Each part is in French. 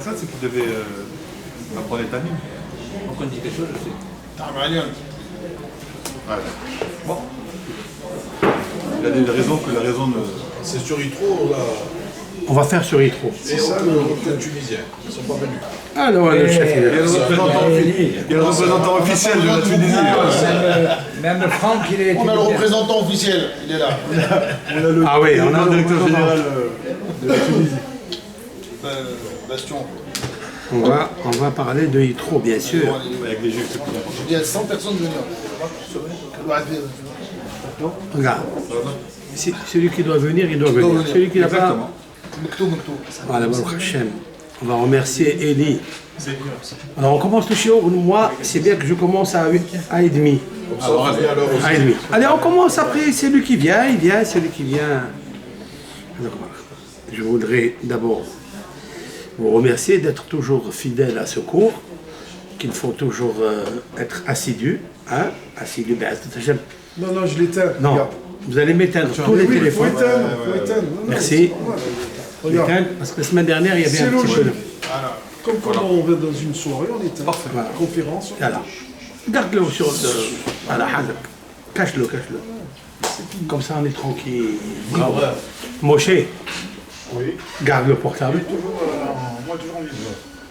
Ça, c'est qu'il devait apprendre les tamim. Donc on dit quelque chose, je sais. Ouais. Bon. Il a des raisons que la raison ne... C'est sur Yitro, là. On va faire sur Yitro. C'est ça le Tunisien. Ils ne sont pas venus. Ah non, le chef, Il y a le représentant officiel de la Tunisie. Même Franck, il est. On a le représentant officiel, il est là. Ah oui, on a le directeur général de la Tunisie. Bastion. On va parler de Yitro, bien sûr. Avec les juifs, c'est plus important. Il y a 100 personnes venir. Regarde, celui qui doit venir, il doit venir. Celui qui n'a pas... Exactement. Voilà, Baruch Hashem. On va remercier Eli. Alors on commence le shiur. Moi, c'est bien que je commence à 8h30. À 8h30. Allez, on commence après. C'est lui qui vient, il vient, c'est lui qui vient. Alors, je voudrais d'abord vous remercier d'être toujours fidèle à ce cours, qu'il faut toujours être assidu. Hein? Assidu, ben, Hashem. Non, je l'éteins. Non, regarde. vous allez m'éteindre tous les téléphones. Il faut éteindre. Merci. Regarde. L'éteindre, parce que la semaine dernière, il y avait C'est un petit peu logique. de... Comme quand on va dans une soirée, on éteint. Parfait. Voilà. Conférence. Voilà. Garde-le sur le... Voilà, cache-le. Comme ça, on est tranquille. Bravo. Moshe, garde le portable. Moi, toujours en vibre.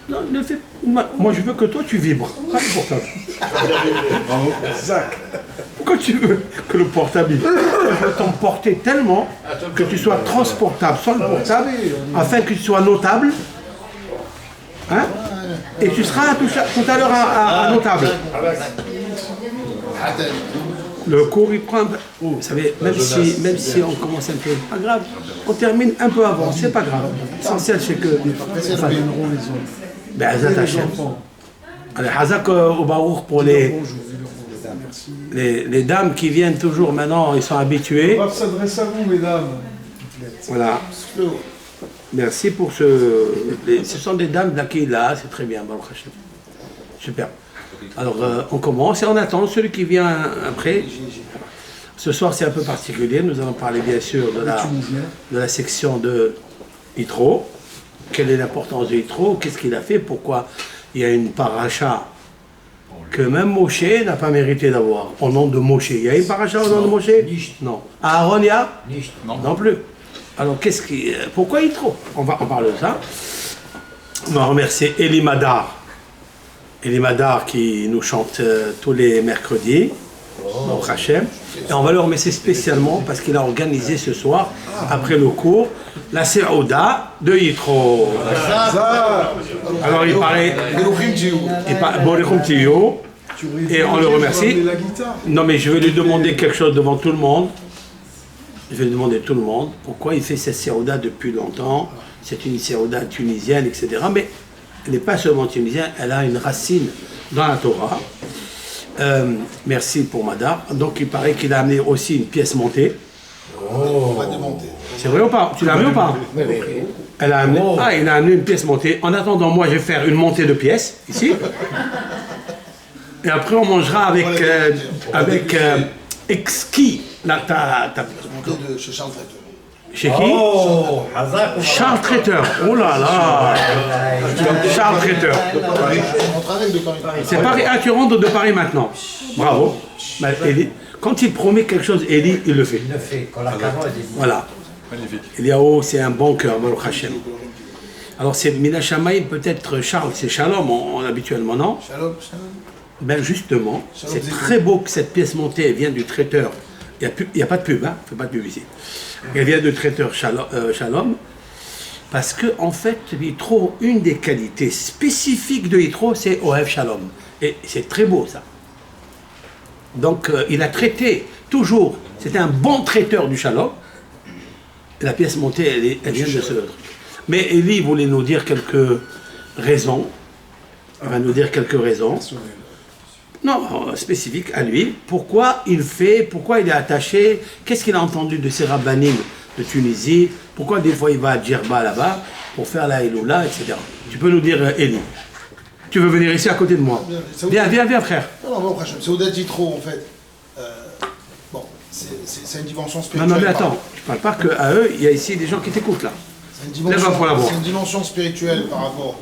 Non, ne fais... Moi, je veux que toi, tu vibres. Pas le portable. Zach. Pourquoi tu veux que le portable, il peut t'emporter tellement que tu sois transportable sans le portable, afin que tu sois notable, hein? Et tu seras tout à l'heure à notable. Le cours, il prend un peu... Vous savez, même si on commence un peu, pas grave, on termine un peu avant, c'est pas grave. L'essentiel, c'est que... Enfin, ben, Hazat Hashem. Allez, Hazak au Baruch pour les dames qui viennent toujours maintenant, ils sont habitués. On va s'adresser à vous, mesdames. Voilà. Merci pour ce... Ce sont des dames d'Akila, c'est très bien, Baruch Hashem. Super. Alors, on commence et on attend celui qui vient après. Ce soir, c'est un peu particulier. Nous allons parler, bien sûr, de la section de Yitro. Quelle est l'importance de Yitro? Qu'est-ce qu'il a fait? Pourquoi il y a une paracha que même Moshe n'a pas mérité d'avoir, au nom de Moshe. Il y a une paracha au nom de Moshe? Non. Aaron, il y a? Non plus. Alors, pourquoi Yitro? On parle de ça. On va remercier Eli Madar. Eli Madar qui nous chante tous les mercredis, au Hachem. Et on va le remercier spécialement parce qu'il a organisé ce soir, après le cours, la Seouda de Yitro. Alors il paraît... Et on le remercie. Non mais je vais lui demander quelque chose devant tout le monde. Je vais lui demander à tout le monde pourquoi il fait cette Seouda depuis longtemps. C'est une Seouda tunisienne, etc. Mais elle n'est pas seulement tunisienne, elle a une racine dans la Torah. Merci pour Madar. Donc il paraît qu'il a amené aussi une pièce montée. On va démonter. C'est vrai ou pas? Tu l'as amené ou pas? Elle a amené... Ah, il a amené une pièce montée. En attendant, moi, je vais faire une montée de pièces, ici. Et après, on mangera avec exquis. Là, Montée de chez Charles Traiteur. Chez qui? Charles Traiteur. Oh là là. Charles Traiteur. On travaille de Paris. C'est Paris. Ah, tu rentres de Paris maintenant. Bravo. Bah, quand il promet quelque chose, Eli, il le fait. Il le fait, quand la carotte est... Voilà. Magnifique. Eliaou, c'est un bon cœur, Baruch Hashem. Alors, c'est Mina Shamaïm, peut-être Charles, c'est Shalom, habituellement, non? Shalom. Ben justement, c'est très beau que cette pièce montée elle vient du traiteur. Il n'y a pas de pub, hein, il ne faut pas de pub ici. Elle vient du traiteur Shalom, parce que en fait, Yitro, une des qualités spécifiques de Yitro, c'est Ohev Shalom. Et c'est très beau ça. Donc il a traité toujours, c'était un bon traiteur du Shalom. Et la pièce montée, elle vient de ce truc. Mais Eli voulait nous dire quelques raisons. Il va nous dire quelques raisons. Non, spécifique à lui. Pourquoi il est attaché, qu'est-ce qu'il a entendu de ces rabbinimes de Tunisie, pourquoi des fois il va à Djerba là-bas pour faire la Eloula, etc. Tu peux nous dire, Eli, tu veux venir ici à côté de moi? Viens frère. Non, c'est au-delà de Yitro en fait. Bon, c'est une dimension spirituelle. Non, mais attends, je parle pas qu'à eux, il y a ici des gens qui t'écoutent là. C'est une dimension spirituelle par rapport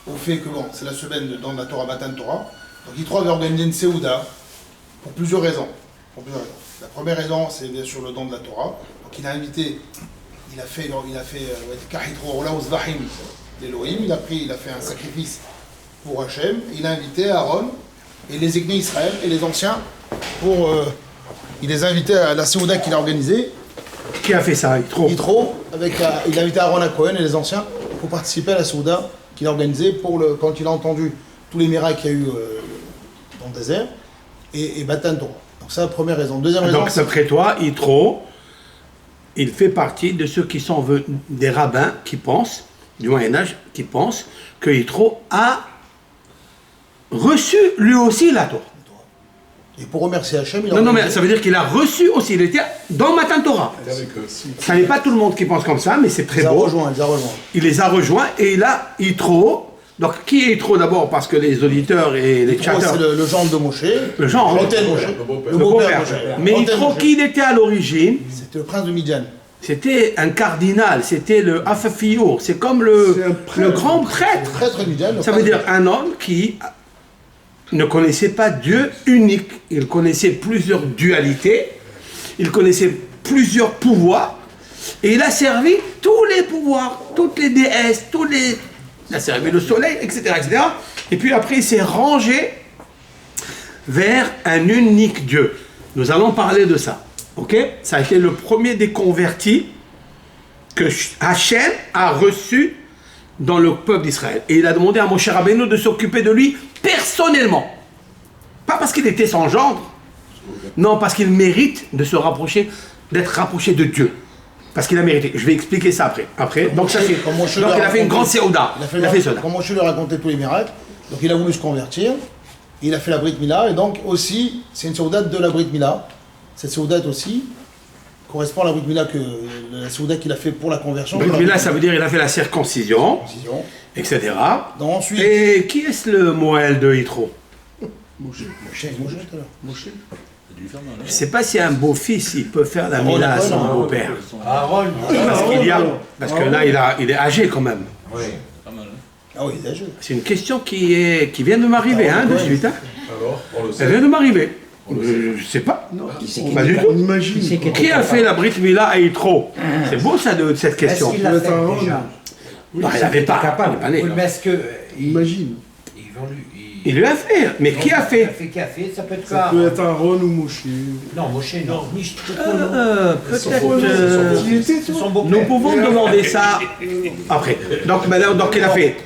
au fait que bon, c'est la semaine dans la Torah Matan Torah. Donc Yitro avait organisé une Seouda pour plusieurs raisons. La première raison, c'est bien sûr le don de la Torah. Donc il a invité, il a fait Kahitro Ola Uzvahim d'Elohim, il a fait un sacrifice pour Hachem, il a invité Aaron et les Ethnies Israël et les anciens il les a invités à la Seouda qu'il a organisée. Qui a fait ça? Yitro, il a invité Aaron à Cohen et les anciens pour participer à la Seouda qu'il a organisée quand il a entendu tous les miracles qu'il y a eu dans le désert et Matan Torah. Donc ça, la première raison. Deuxième raison. Donc d'après toi, Yitro, il fait partie de ceux qui sont des rabbins qui pensent, du Moyen-Âge, qui pensent que Yitro a reçu lui aussi la Torah. Et pour remercier Hachem, il a Non, mais ça veut dire qu'il a reçu aussi, il était dans Matan Torah. Ça n'est pas tout le monde qui pense comme ça, mais c'est très beau. Il les a rejoints et il a Yitro. Donc qui est Yitro d'abord? Parce que les auditeurs et les chatters... c'est le gendre de Moshe. Le gendre. Le beau-père Moshe. Mais Yitro, qui il était à l'origine? C'était le prince de Midian. C'était un cardinal, c'était le Afafiour, c'est comme le grand prêtre. Ça veut dire un homme qui ne connaissait pas Dieu unique. Il connaissait plusieurs dualités, il connaissait plusieurs pouvoirs, et il a servi tous les pouvoirs, toutes les déesses, il a servi le soleil, etc., etc. Et puis après, il s'est rangé vers un unique Dieu. Nous allons parler de ça. Ok? Ça a été le premier des convertis que Hachem a reçu dans le peuple d'Israël. Et il a demandé à Moshe Rabbeinu de s'occuper de lui personnellement. Pas parce qu'il était son gendre, non, parce qu'il mérite de se rapprocher, d'être rapproché de Dieu. Parce qu'il a mérité. Je vais expliquer ça après. Donc il a fait une grande séouda. Il a fait ça. Quand Moshe lui a raconté tous les miracles, donc il a voulu se convertir, il a fait la Brit Mila, et donc aussi, c'est une séouda de la Brit Mila. Cette séouda aussi correspond à la Brit Mila la séouda qu'il a fait pour la conversion. Brit Mila, ça veut dire qu'il a fait la circoncision, etc. Donc, ensuite, et qui est le Moël de Yitro? Moshe. Je ne sais pas si un beau-fils, il peut faire la Mila à son beau-père. Aaron. Parce que là, il est âgé quand même. Oui. Ah oui, il est âgé. C'est une question qui vient de m'arriver, de suite. Alors, on le sait. Elle vient de m'arriver. Je ne sais pas. Pas du tout. On imagine. Qui a fait la Brit Mila à Yitro? C'est beau ça, cette question. Est-ce qu'il l'a fait déjà? Non, il n'avait pas. Capable. Il n'est pas né. Mais est-ce que... Imagine. Il lui a fait. Mais qui a fait? Qui a fait? Ça peut être Ça peut être Aaron ou Moshe. Non, Moshe, non. Peut-être. Nous pouvons demander ça après. Donc il a fait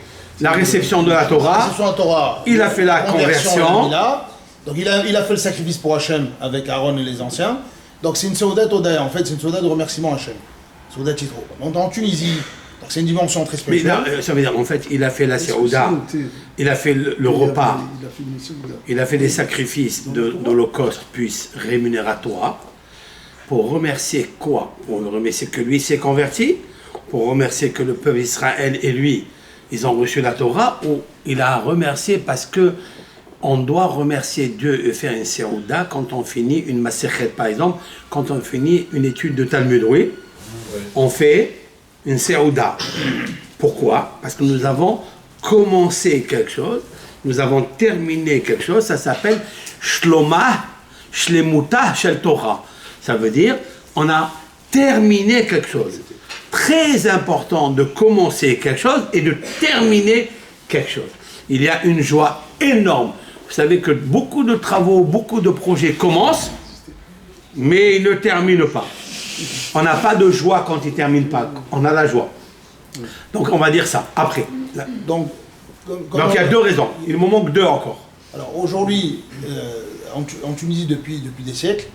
la réception de la Torah. Il a fait la conversion. Donc il a fait le sacrifice pour Hachem avec Aaron et les anciens. Donc c'est une Seudat Odaya, en fait, c'est une Seudat de remerciement à Hachem. Seudat Yitro. Donc en Tunisie, c'est une dimension très spéciale. Mais ça veut dire, en fait, il a fait la Seuda, il a fait le repas, il a fait des sacrifices d'Holocauste, puis rémunératoire, pour remercier quoi? Pour remercier que lui s'est converti, pour remercier que le peuple d'Israël et lui, ils ont reçu la Torah, ou il a remercié parce que on doit remercier Dieu et faire une Seuda quand on finit une Masechet, par exemple, quand on finit une étude de Talmud, oui, on fait une Seuda. Pourquoi? Parce que nous avons commencé quelque chose, nous avons terminé quelque chose, ça s'appelle Shloma, Shlemuta Shel Torah. Ça veut dire, on a terminé quelque chose. Très important de commencer quelque chose et de terminer quelque chose. Il y a une joie énorme. Vous savez que beaucoup de travaux, beaucoup de projets commencent, mais ils ne terminent pas. On n'a pas de joie quand ils ne terminent pas. On a la joie. Donc on va dire ça après. Donc il y a deux raisons. Il me manque deux encore. Alors aujourd'hui, en Tunisie depuis des siècles,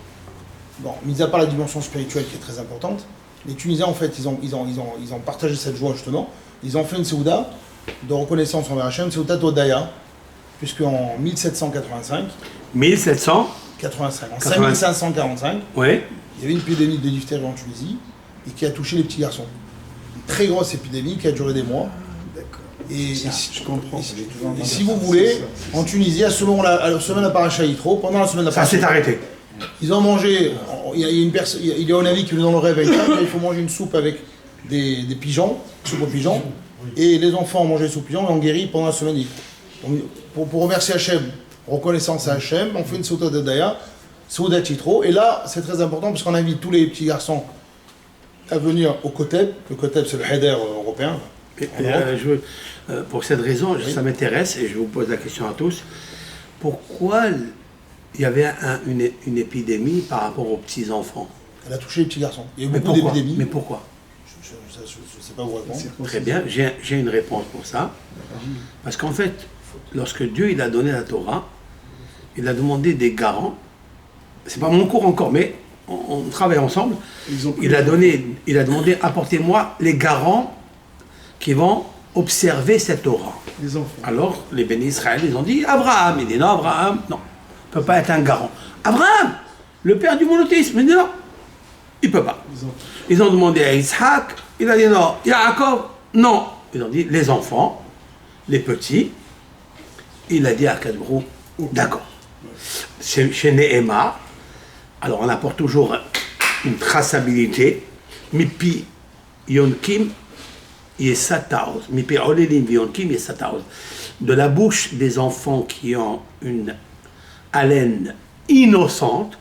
bon, mis à part la dimension spirituelle qui est très importante, les Tunisiens en fait ils ont partagé cette joie justement. Ils ont fait une Seuda de reconnaissance envers Hachem, Seudat Odaya, puisqu'en 1785. 1785. En 5545. Oui. Il y avait une épidémie de diphtérie en Tunisie et qui a touché les petits garçons. Une très grosse épidémie qui a duré des mois. Et je comprends. Et si vous voulez, en Tunisie, à ce moment-là, à la semaine de Paracha Yitro, pendant la semaine de Paracha, ça s'est arrêté. Ils ont mangé. Il y a un avis qui est dans le rêve avec ça, il faut manger une soupe avec des pigeons, soupe aux pigeons. Et les enfants ont mangé soupion et ont guéri pendant la semaine d'Yitro. Donc, pour remercier Hachem, reconnaissance à Hachem, on fait une Souda de Daya, Souda Yitro. Et là, c'est très important parce qu'on invite tous les petits garçons à venir au Koteb. Le Koteb, c'est le Heder européen. Pour cette raison, ça m'intéresse et je vous pose la question à tous. Pourquoi il y avait une épidémie par rapport aux petits-enfants? Elle a touché les petits garçons. Il y a eu beaucoup d'épidémies. Mais pourquoi? Je ne sais pas vous répondre. Très bien, j'ai une réponse pour ça. Parce qu'en fait, lorsque Dieu il a donné la Torah, il a demandé des garants. C'est pas mon cours encore, mais on travaille ensemble. Il a demandé, apportez-moi les garants qui vont observer cette Torah. Les enfants. Alors, les bénis Israël, ils ont dit Abraham. Il dit non, Abraham, non, ne peut pas être un garant. Abraham, le père du monothéisme, il dit non, il ne peut pas. Ils ont demandé à Isaac, il a dit non. Yaakov, non. Ils ont dit les enfants, les petits. Il a dit à Kadbrou, d'accord. Chez Nehema, alors on apporte toujours une traçabilité. Mipi Yonkim Yesataos. Mipi Olelim Yonkim Yesataos. De la bouche des enfants qui ont une haleine innocente,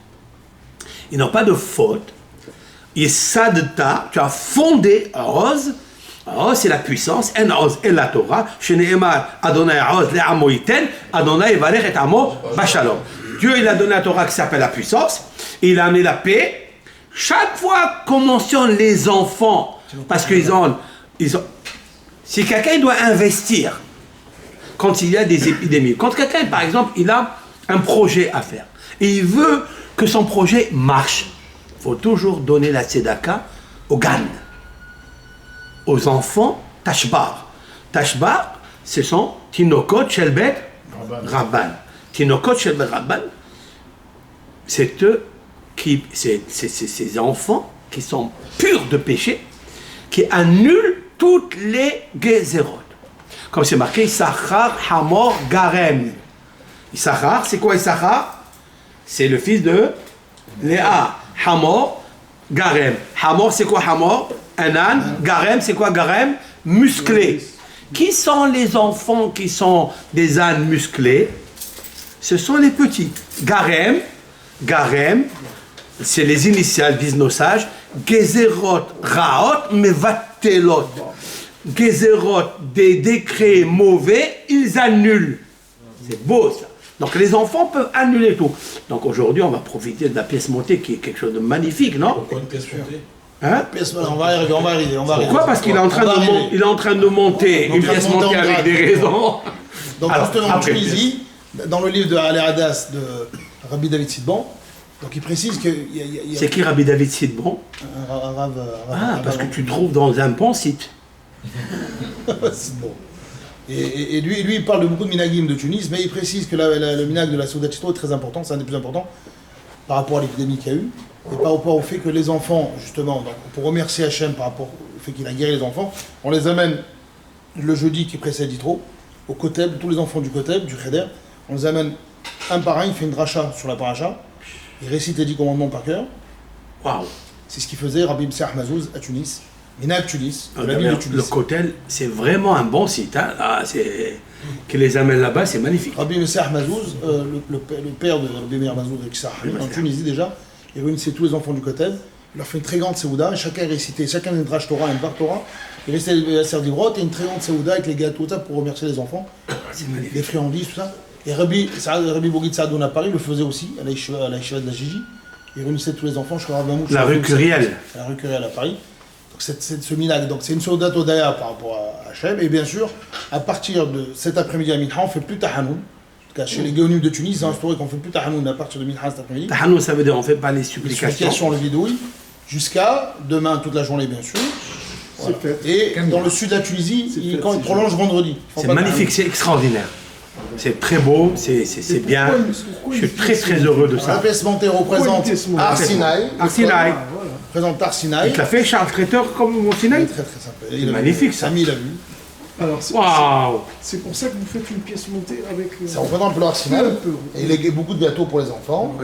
ils n'ont pas de faute. Yesadta, tu as fondé Oz. Oz, c'est la puissance. En Oz et la Torah. Chez Nehemar, Adonai Oz, le Amo Yiten, Adonai Varech et Amo Bashalom. Dieu, il a donné la Torah qui s'appelle la puissance. Il a amené la paix. Chaque fois qu'on mentionne les enfants, parce qu'ils ont. Si quelqu'un doit investir, quand il y a des épidémies, quand quelqu'un, par exemple, il a un projet à faire, et il veut que son projet marche, il faut toujours donner la tzedaka aux gan, aux enfants tashbar. Tashbar, ce sont Tinokot Shelbet Rabban. Tinokot Shelbet Rabban, c'est eux qui, c'est ces enfants qui sont purs de péché, qui annulent toutes les gezerot. Comme c'est marqué, Issachar, Hamor, Garem. Issachar, c'est quoi Issachar? C'est le fils de Léa. Hamor, Garem. Hamor, c'est quoi Hamor? Un âne. Garem, c'est quoi Garem? Musclé. Qui sont les enfants qui sont des ânes musclés? Ce sont les petits. Garem, Garem, c'est les initiales, disent nos sages. Gezerot, Raot, Mevatelot. Gezerot, des décrets mauvais, ils annulent. C'est beau ça. Donc les enfants peuvent annuler tout. Donc aujourd'hui, on va profiter de la pièce montée qui est quelque chose de magnifique, non? Pourquoi une pièce montée? Hein? On va arriver. Pourquoi? Parce qu'il est en train de monter une pièce montée avec des raisons. Donc alors, justement, en Tunisie, dans le livre de Alé Hadas de Rabbi David Sidban, donc il précise que... C'est qui Rabbi David Sidban? Parce que tu trouves dans un bon site. Sidban. Et lui, il parle de beaucoup de minagim de Tunis, mais il précise que le minag de la Souda Chitro est très important, c'est un des plus importants par rapport à l'épidémie qu'il y a eu, et par rapport au fait que les enfants, justement, donc, pour remercier Hachem par rapport au fait qu'il a guéri les enfants, on les amène le jeudi qui précède Yitro, au Koteb, tous les enfants du Koteb, du Cheder, on les amène un par un, il fait une dracha sur la paracha, il récite les 10 commandements par cœur. Waouh! C'est ce qu'il faisait Rabbi Msah Mazouz à Tunis. Minag Tunis, de la ville de Tunis. Le Kotel, c'est vraiment un bon site. Hein. Là, qui les amène là-bas, c'est magnifique. Rabbi Messah Mazouz, le père de Rabbi Meir Mazouz avec Sahari, en Tunisie déjà, il réunissait tous les enfants du Kotel, il leur fait une très grande Seouda, et chacun récitait, chacun une Drash Torah, une Bar Torah, il restait la Serdivrot et une très grande Seouda avec les gâteaux, tout ça pour remercier les enfants, les friandises, tout ça. Et Rabbi Bougit Saadon à Paris le faisait aussi, à la Yeshiva de la Gigi, il réunissait tous les enfants, je crois, la rue Curiel. La rue Curiel à Paris. Donc c'est ce minag, donc c'est une Souda Todaya par rapport à Hachem, et bien sûr, à partir de cet après-midi à Minha, on ne fait plus Tahanoun. En tout cas, chez les Géonim de Tunis, c'est instauré qu'on ne fait plus Tahanoun à partir de Minha cet après-midi. Tahanoun, ça veut dire on ne fait pas les Les supplications. supplications, le bidouille, jusqu'à demain toute la journée, bien sûr. Voilà. Et dans le sud de la Tunisie, quand il prolonge vendredi. C'est magnifique, c'est extraordinaire. C'est très beau, c'est bien. Je suis très très heureux de ça. La pièce montée représente Arsinaï. Arsinaï. Représente Arsinaï. Il te l'a fait Charles Traiteur comme mon Sinaï? Très très sympa. C'est magnifique ça. Samy l'a vu. Alors, c'est Waouh! c'est pour ça que vous faites une pièce montée avec... Ça représente un peu l'arsenal. Un peu. Et il y a beaucoup de gâteaux pour les enfants.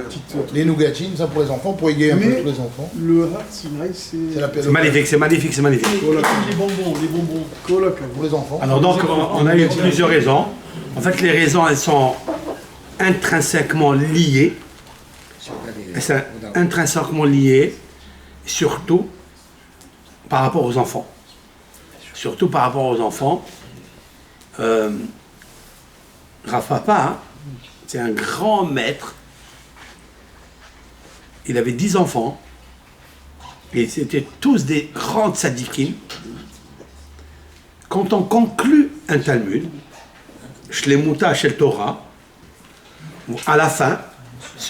Les nougatines, ça pour les enfants, pour égayer un peu Mais- tous les enfants. Le Har Sinai, c'est... C'est la C'est magnifique, c'est magnifique, c'est magnifique. Les bonbons, les bonbons. Kolak. pour les enfants. Alors donc, on a eu plusieurs raisons. En fait, les raisons, elles sont intrinsèquement liées. Elles sont intrinsèquement liées, surtout par rapport aux enfants. Surtout par rapport aux enfants. Rav Papa, hein, c'est un grand maître. Il avait 10 enfants. Et c'était tous des grands tzadikim. Quand on conclut un Talmud, Shlemuta Shel Torah, à la fin,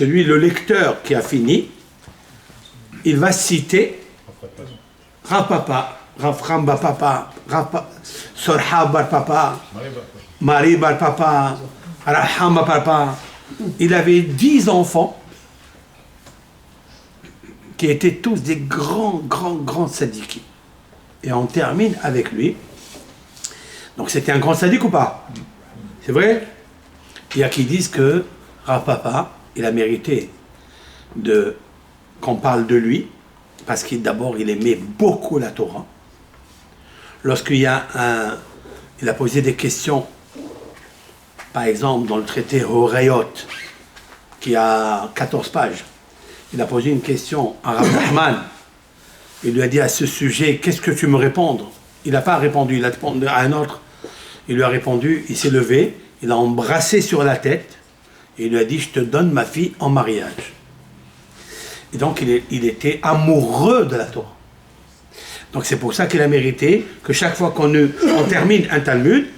le lecteur qui a fini, il va citer Rav Papa, Rav Chamba Papa, Sorha Bar Papa, Mari Bar Papa, Rav Hama Papa. Il avait 10 enfants qui étaient tous des grands sadikim. Et on termine avec lui. Donc c'était un grand sadique ou pas? C'est vrai? Il y a qui disent que Rav Papa, il a mérité qu'on parle de lui, parce qu'il d'abord il aimait beaucoup la Torah. Lorsqu'il a posé des questions, par exemple dans le traité Horayot, qui a 14 pages, il a posé une question à Rav Nachman. Il lui a dit à ce sujet, qu'est-ce que tu me réponds? Il n'a pas répondu, il a répondu à un autre. Il lui a répondu, il s'est levé, il a embrassé sur la tête, et il lui a dit, je te donne ma fille en mariage. Et donc il était amoureux de la Torah. Donc c'est pour ça qu'il a mérité que chaque fois qu'on termine un Talmud,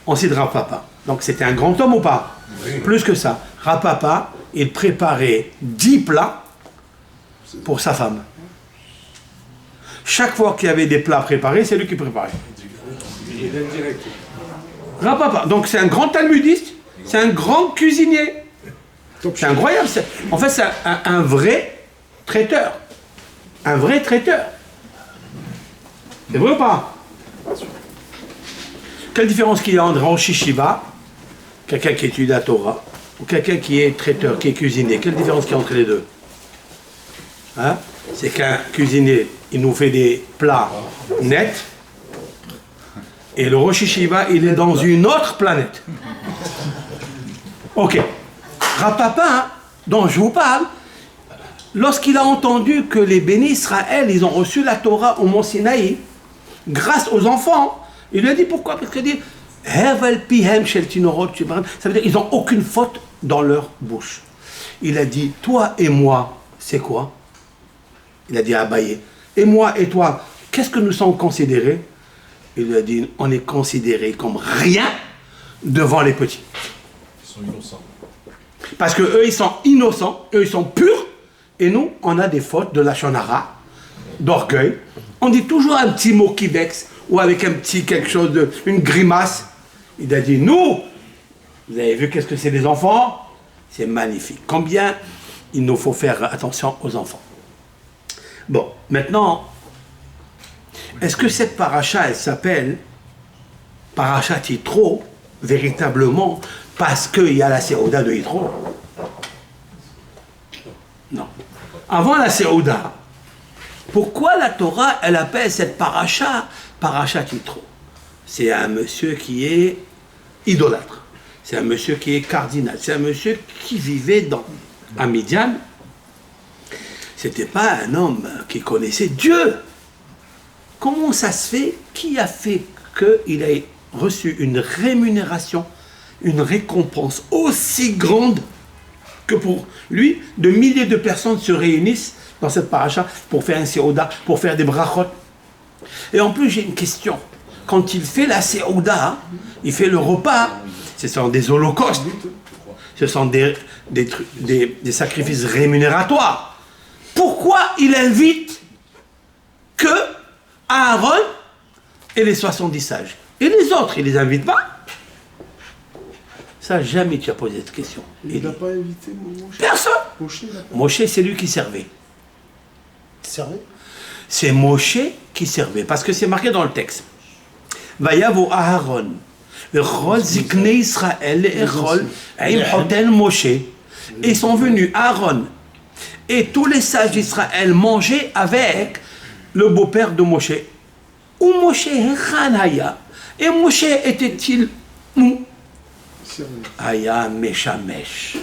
on cite Rav Papa. Donc c'était un grand homme ou pas? Oui. Plus que ça. Rav Papa, il préparait 10 plats pour sa femme. Chaque fois qu'il y avait des plats préparés, c'est lui qui préparait. Rav Papa. Donc c'est un grand talmudiste, c'est un grand cuisinier. C'est incroyable. En fait, c'est un vrai traiteur. Un vrai traiteur. C'est vrai ou pas? Quelle différence qu'il y a entre Rosh Yeshiva, quelqu'un qui étudie la Torah, ou quelqu'un qui est traiteur, qui est cuisinier? Quelle différence qu'il y a entre les deux? Hein? C'est qu'un cuisinier, il nous fait des plats nets, et le Rosh Yeshiva, il est dans une autre planète. Ok. Rav Papa, hein, dont je vous parle, lorsqu'il a entendu que les bénis Israël, ils ont reçu la Torah au Mont Sinaï, grâce aux enfants, il lui a dit pourquoi? Parce qu'il dit ça veut dire qu'ils n'ont aucune faute dans leur bouche. Il a dit, toi et moi, c'est quoi? Il a dit à Abaye, et moi et toi, qu'est-ce que nous sommes considérés? Il lui a dit, on est considérés comme rien devant les petits. Ils sont innocents. Parce que eux, ils sont innocents, eux, ils sont purs, et nous, on a des fautes de lachon hara, d'orgueil. On dit toujours un petit mot qui vexe, ou avec un petit quelque chose, une grimace. Il a dit, nous, vous avez vu qu'est-ce que c'est les enfants? C'est magnifique. Combien il nous faut faire attention aux enfants. Bon, maintenant, est-ce que cette paracha, elle s'appelle paracha Yitro, véritablement, parce qu'il y a la Séouda de Yitro? Non. Avant la Séouda, pourquoi la Torah, elle appelle cette paracha Yitro? C'est un monsieur qui est idolâtre. C'est un monsieur qui est cardinal. C'est un monsieur qui vivait à Midian. C'était pas un homme qui connaissait Dieu. Comment ça se fait? Qui a fait qu'il ait reçu une rémunération, une récompense aussi grande que pour lui, de milliers de personnes se réunissent dans cette paracha pour faire un séouda, pour faire des brachot. Et en plus, j'ai une question. Quand il fait la séouda, il fait le repas, ce sont des holocaustes, ce sont des sacrifices rémunérateurs. Pourquoi il invite que Aaron et les 70 sages? Et les autres, il ne les invite pas? Ça, jamais tu as posé cette question. Il n'a pas invité Moshe? Personne. Moshe, c'est lui qui servait. Servait? C'est Moshe qui servait, parce que c'est marqué dans le texte. ויבוא אהרון וכל זקני ישראל לאכול עם חותן משה. Et sont venus Aaron et tous les sages d'Israël manger avec le beau-père de Moshe. Où Moshe Haya. Et Moshe était-il où? Aya Meshamesh.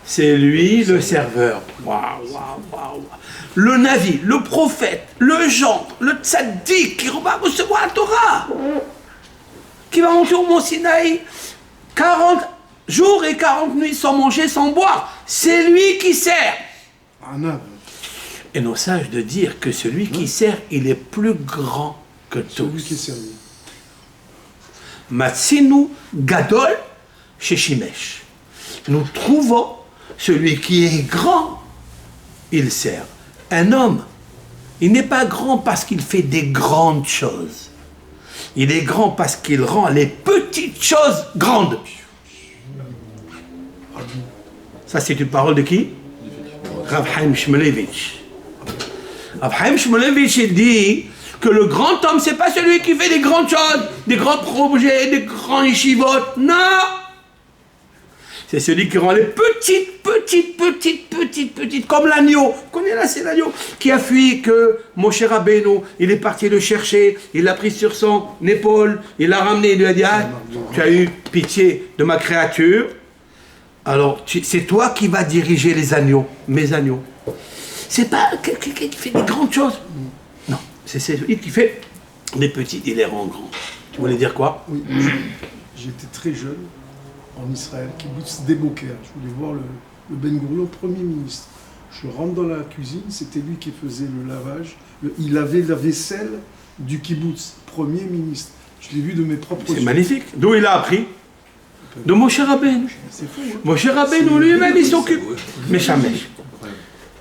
C'est lui le serveur. Waouh, waouh, waouh. Le Navi, le prophète, le gendre, le tzaddik qui va recevoir la Torah, qui va monter au mont Sinaï 40 jours et 40 nuits sans manger, sans boire. C'est lui qui sert. Et nos sages de dire que celui qui sert, il est plus grand que tous. Celui qui est servi. Matsinu Gadol chez Shimesh. Nous trouvons celui qui est grand, il sert. Un homme, il n'est pas grand parce qu'il fait des grandes choses. Il est grand parce qu'il rend les petites choses grandes. Ça, c'est une parole de qui? Rav Chaim Shmulevitch. Rav Chaim Shmulevitch, il dit que le grand homme, c'est pas celui qui fait des grandes choses, des grands projets, des grands yeshivot. Non! C'est celui qui rend les petites, comme l'agneau. Vous connaissez là, c'est l'agneau qui a fui, que Moshe Rabbeinu, il est parti le chercher, il l'a pris sur son épaule, il l'a ramené, il lui a dit, ah, tu as eu pitié de ma créature, alors c'est toi qui vas diriger les agneaux, mes agneaux. C'est pas quelqu'un qui fait des grandes choses. Non, c'est celui qui fait des petites, il les rend grands. Tu voulais dire quoi? Oui, j'étais très jeune en Israël, kibbutz Deboker. Je voulais voir le Ben Gurion, Premier ministre. Je rentre dans la cuisine, c'était lui qui faisait le lavage. Il avait la vaisselle du kibbutz, Premier ministre. Je l'ai vu de mes propres yeux. C'est magnifique. D'où il a appris? De Moshe Rabbeinu. C'est fou, hein? Moshe Rabbeinu lui-même, il s'occupe. Meshamesh.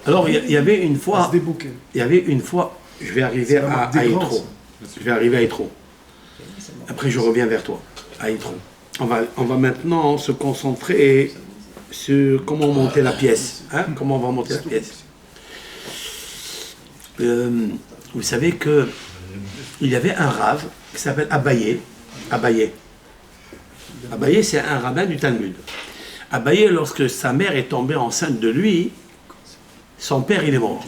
Alors, il y avait une fois, je vais arriver à Yitro. Je vais arriver à Yitro. Après, je reviens vers toi, à Yitro. On va maintenant se concentrer sur comment monter la pièce. Hein? Comment on va monter la pièce. Vous savez que il y avait un rave qui s'appelle Abaye. Abaye, c'est un rabbin du Talmud. Abaye, lorsque sa mère est tombée enceinte de lui, son père, il est mort.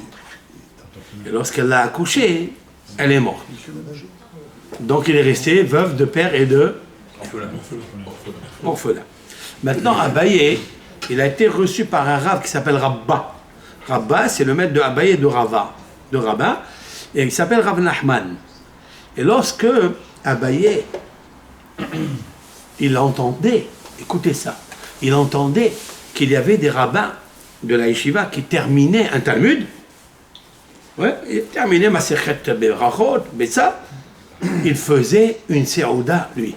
Et lorsqu'elle l'a accouché, elle est morte. Donc il est resté veuve de père et de orphelin. Maintenant, Abaye, il a été reçu par un rave qui s'appelle Rabba. Rabba, c'est le maître de Abaye de Rava, de Rabbin, et il s'appelle Rav Nachman. Et lorsque Abaye, il entendait, écoutez ça, il entendait qu'il y avait des rabbins de la yeshiva qui terminaient un Talmud. Ouais, il terminait Masechet Berachot, mais ça, il faisait une séouda, lui.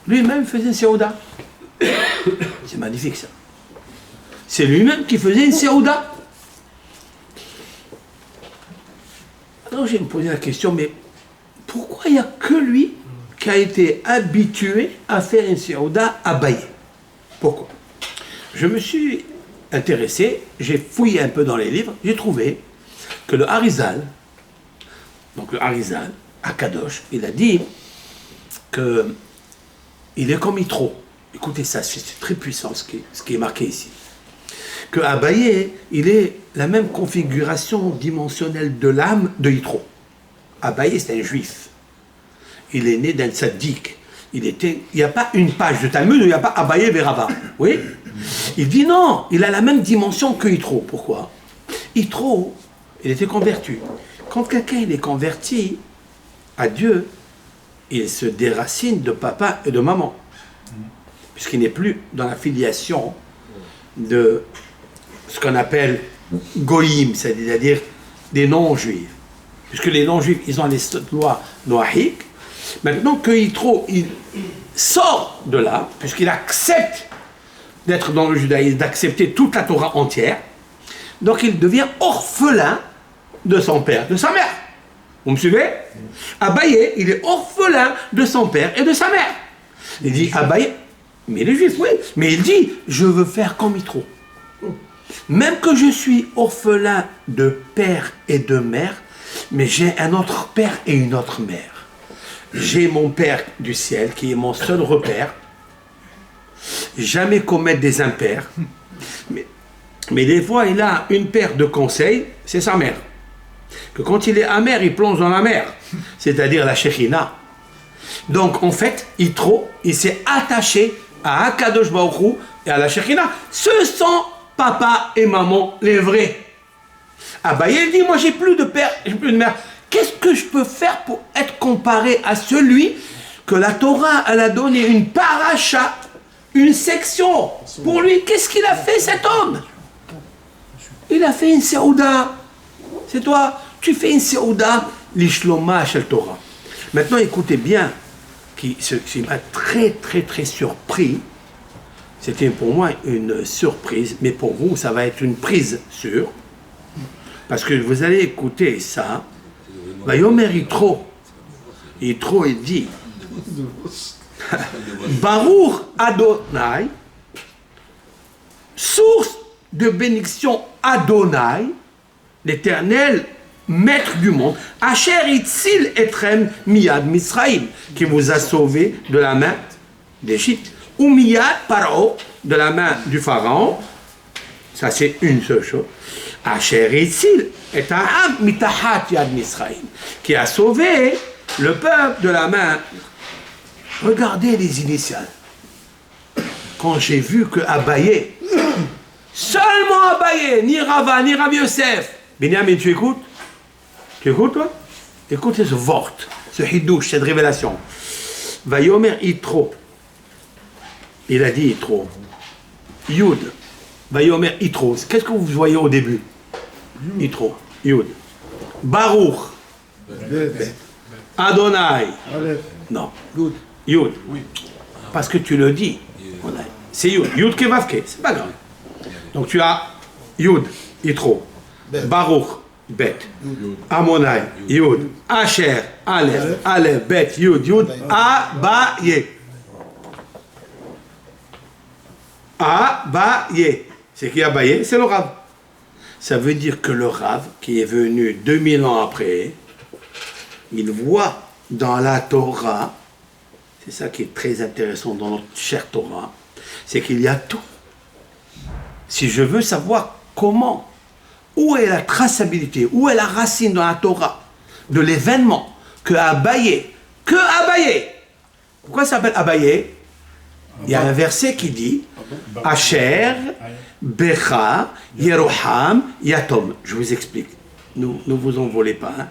Lui-même faisait une séouda. C'est magnifique, ça. C'est lui-même qui faisait une séouda. Alors, j'ai me posé la question, mais pourquoi il n'y a que lui qui a été habitué à faire une séouda à Abaye? Pourquoi? Je me suis intéressé, j'ai fouillé un peu dans les livres, j'ai trouvé que le Harizal, donc le Harizal, à Kadosh, il a dit que il est comme Yitro. Écoutez ça, c'est très puissant ce qui est marqué ici. Que Abaye, il est la même configuration dimensionnelle de l'âme de Yitro. Abaye, c'est un juif. Il est né d'un tzaddik. Il n'y a pas une page de Talmud où il n'y a pas Abaye Verava. Oui? Il dit non, il a la même dimension que Yitro. Pourquoi? Yitro, il était converti. Quand quelqu'un il est converti à Dieu, il se déracine de papa et de maman. Puisqu'il n'est plus dans la filiation de ce qu'on appelle goïm, c'est-à-dire des non-juifs. Puisque les non-juifs, ils ont les lois noahiques. Maintenant que Yitro, il sort de là, puisqu'il accepte d'être dans le judaïsme, d'accepter toute la Torah entière, donc il devient orphelin de son père, de sa mère. Vous me suivez? Abaye, il est orphelin de son père et de sa mère. Il dit, Abaye, mais les juifs, oui, mais il dit, je veux faire comme Yitro. Même que je suis orphelin de père et de mère, mais j'ai un autre père et une autre mère. j'ai mon Père du ciel qui est mon seul repère, jamais commettre des impairs, mais des fois il a une paire de conseils, c'est sa mère. Que quand il est amer, il plonge dans la mer, c'est-à-dire la Shekhina. Donc en fait, il s'est attaché à Akadosh Baruch Hu et à la Shekhina. Ce sont papa et maman les vrais. Abaye il dit, moi j'ai plus de père, j'ai plus de mère. Qu'est-ce que je peux faire pour être comparé à celui que la Torah elle a donné une paracha, une section pour lui? Qu'est-ce qu'il a fait cet homme? Il a fait une séouda. C'est toi, tu fais une séouda, l'ishloma shel Torah. Maintenant écoutez bien, ce qui m'a très surpris, c'était pour moi une surprise, mais pour vous ça va être une prise sûre, parce que vous allez écouter ça. Vayomer Yitro, il dit Baruch Adonai, source de bénédiction Adonai, l'Éternel, maître du monde, Asher Itzil Etrem Miyad Misraïm, qui vous a sauvé de la main d'Égypte, ou Miyad Paro, de la main du Pharaon. Ça c'est une seule chose. Asher Itzil Etrem Mitahat Yad Misraïm, qui a sauvé le peuple de la main. Regardez les initiales. Quand j'ai vu que Abaye, seulement Abaye, ni Rava, ni Rav Yosef. Benjamin, tu écoutes? Tu écoutes, toi? Écoutez ce vort, ce hidouche, cette révélation. Vayomer Yitro. Il a dit Yitro. Yud. Vayomer Yitro. Qu'est-ce que vous voyez au début? Yitro. Yud. Baruch. Adonai. Non. Yud. Parce que tu le dis. C'est Yud. Yud Kevavke. C'est pas grave. Donc tu as Yud, Yitro. Baruch, Bet. Amonai, Yud. Asher, Aleph, Aleph, Bet, Yud, Yud. Abaye. Abaye. C'est qui Abaye? C'est le Rav. Ça veut dire que le Rav, qui est venu 2000 ans après, il voit dans la Torah, c'est ça qui est très intéressant dans notre chère Torah, c'est qu'il y a tout. Si je veux savoir comment, où est la traçabilité, où est la racine dans la Torah de l'événement que Abaye, pourquoi ça s'appelle Abaye? Il y a un verset qui dit Asher, Becha, Yeroham, Yatom. Je vous explique. Ne vous envolez pas. Hein.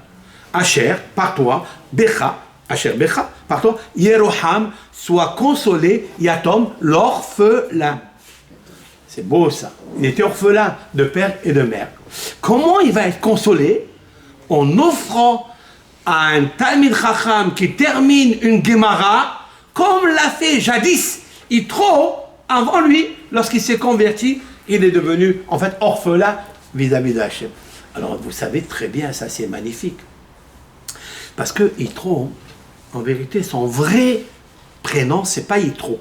Asher, par toi, Becha, Asher, Becha, par toi, Yeroham, soit consolé, Yatom, l'orphelin. C'est beau ça. Il était orphelin de père et de mère. Comment il va être consolé? En offrant à un Talmid Chacham qui termine une Gemara, comme l'a fait jadis Yitro, avant lui, lorsqu'il s'est converti, il est devenu en fait orphelin vis-à-vis de Hachem. Alors vous savez très bien, ça c'est magnifique. Parce que Yitro, en vérité, son vrai prénom, c'est pas Yitro,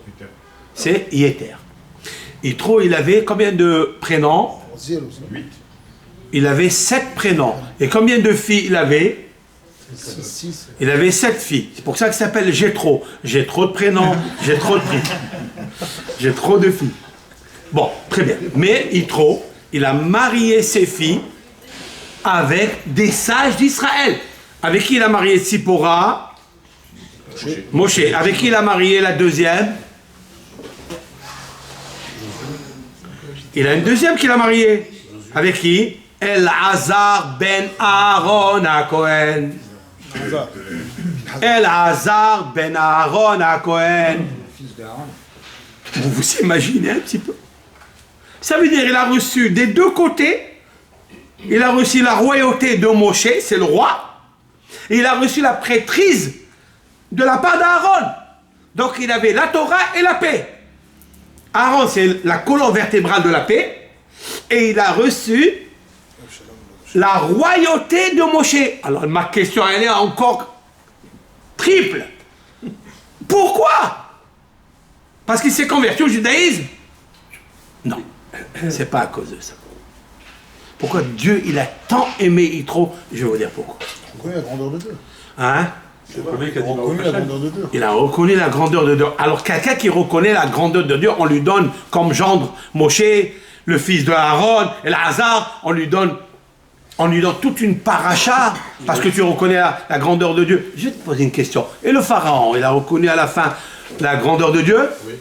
c'est Yeter. Yitro, il avait combien de prénoms? 8. Il avait 7 prénoms. Et combien de filles il avait? 6. Il avait 7 filles. C'est pour ça qu'il s'appelle Jétro. J'ai trop de prénoms, j'ai trop de filles. J'ai trop de filles. Bon, très bien. Mais Yitro, il a marié ses filles avec des sages d'Israël. Avec qui il a marié Tzipora? Moshe. Avec qui il a marié la deuxième? Il a une deuxième qu'il a mariée. Avec qui? El-Hazar ben Aaron à Cohen. El-Hazar ben Aaron à Cohen. Vous vous imaginez un petit peu? Ça veut dire qu'il a reçu des deux côtés. Il a reçu la royauté de Moshe, c'est le roi. Et il a reçu la prêtrise de la part d'Aaron. Donc il avait la Torah et la paix. Aaron, c'est la colonne vertébrale de la paix. Et il a reçu la royauté de Moshe. Alors ma question, elle est encore triple. Pourquoi? Parce qu'il s'est converti au judaïsme? Non, c'est pas à cause de ça. Pourquoi Dieu, il a tant aimé Yitro? Je vais vous dire pourquoi. Pourquoi la grandeur de Dieu? Hein? C'est le premier qui a dit reconnu la grandeur de Dieu. Il a reconnu la grandeur de Dieu. Alors quelqu'un qui reconnaît la grandeur de Dieu, on lui donne comme gendre Moshe, le fils de Aaron, et Lazare, on lui donne toute une paracha, parce que tu reconnais la grandeur de Dieu. Je vais te poser une question. Et le pharaon, il a reconnu à la fin la grandeur de Dieu? Oui.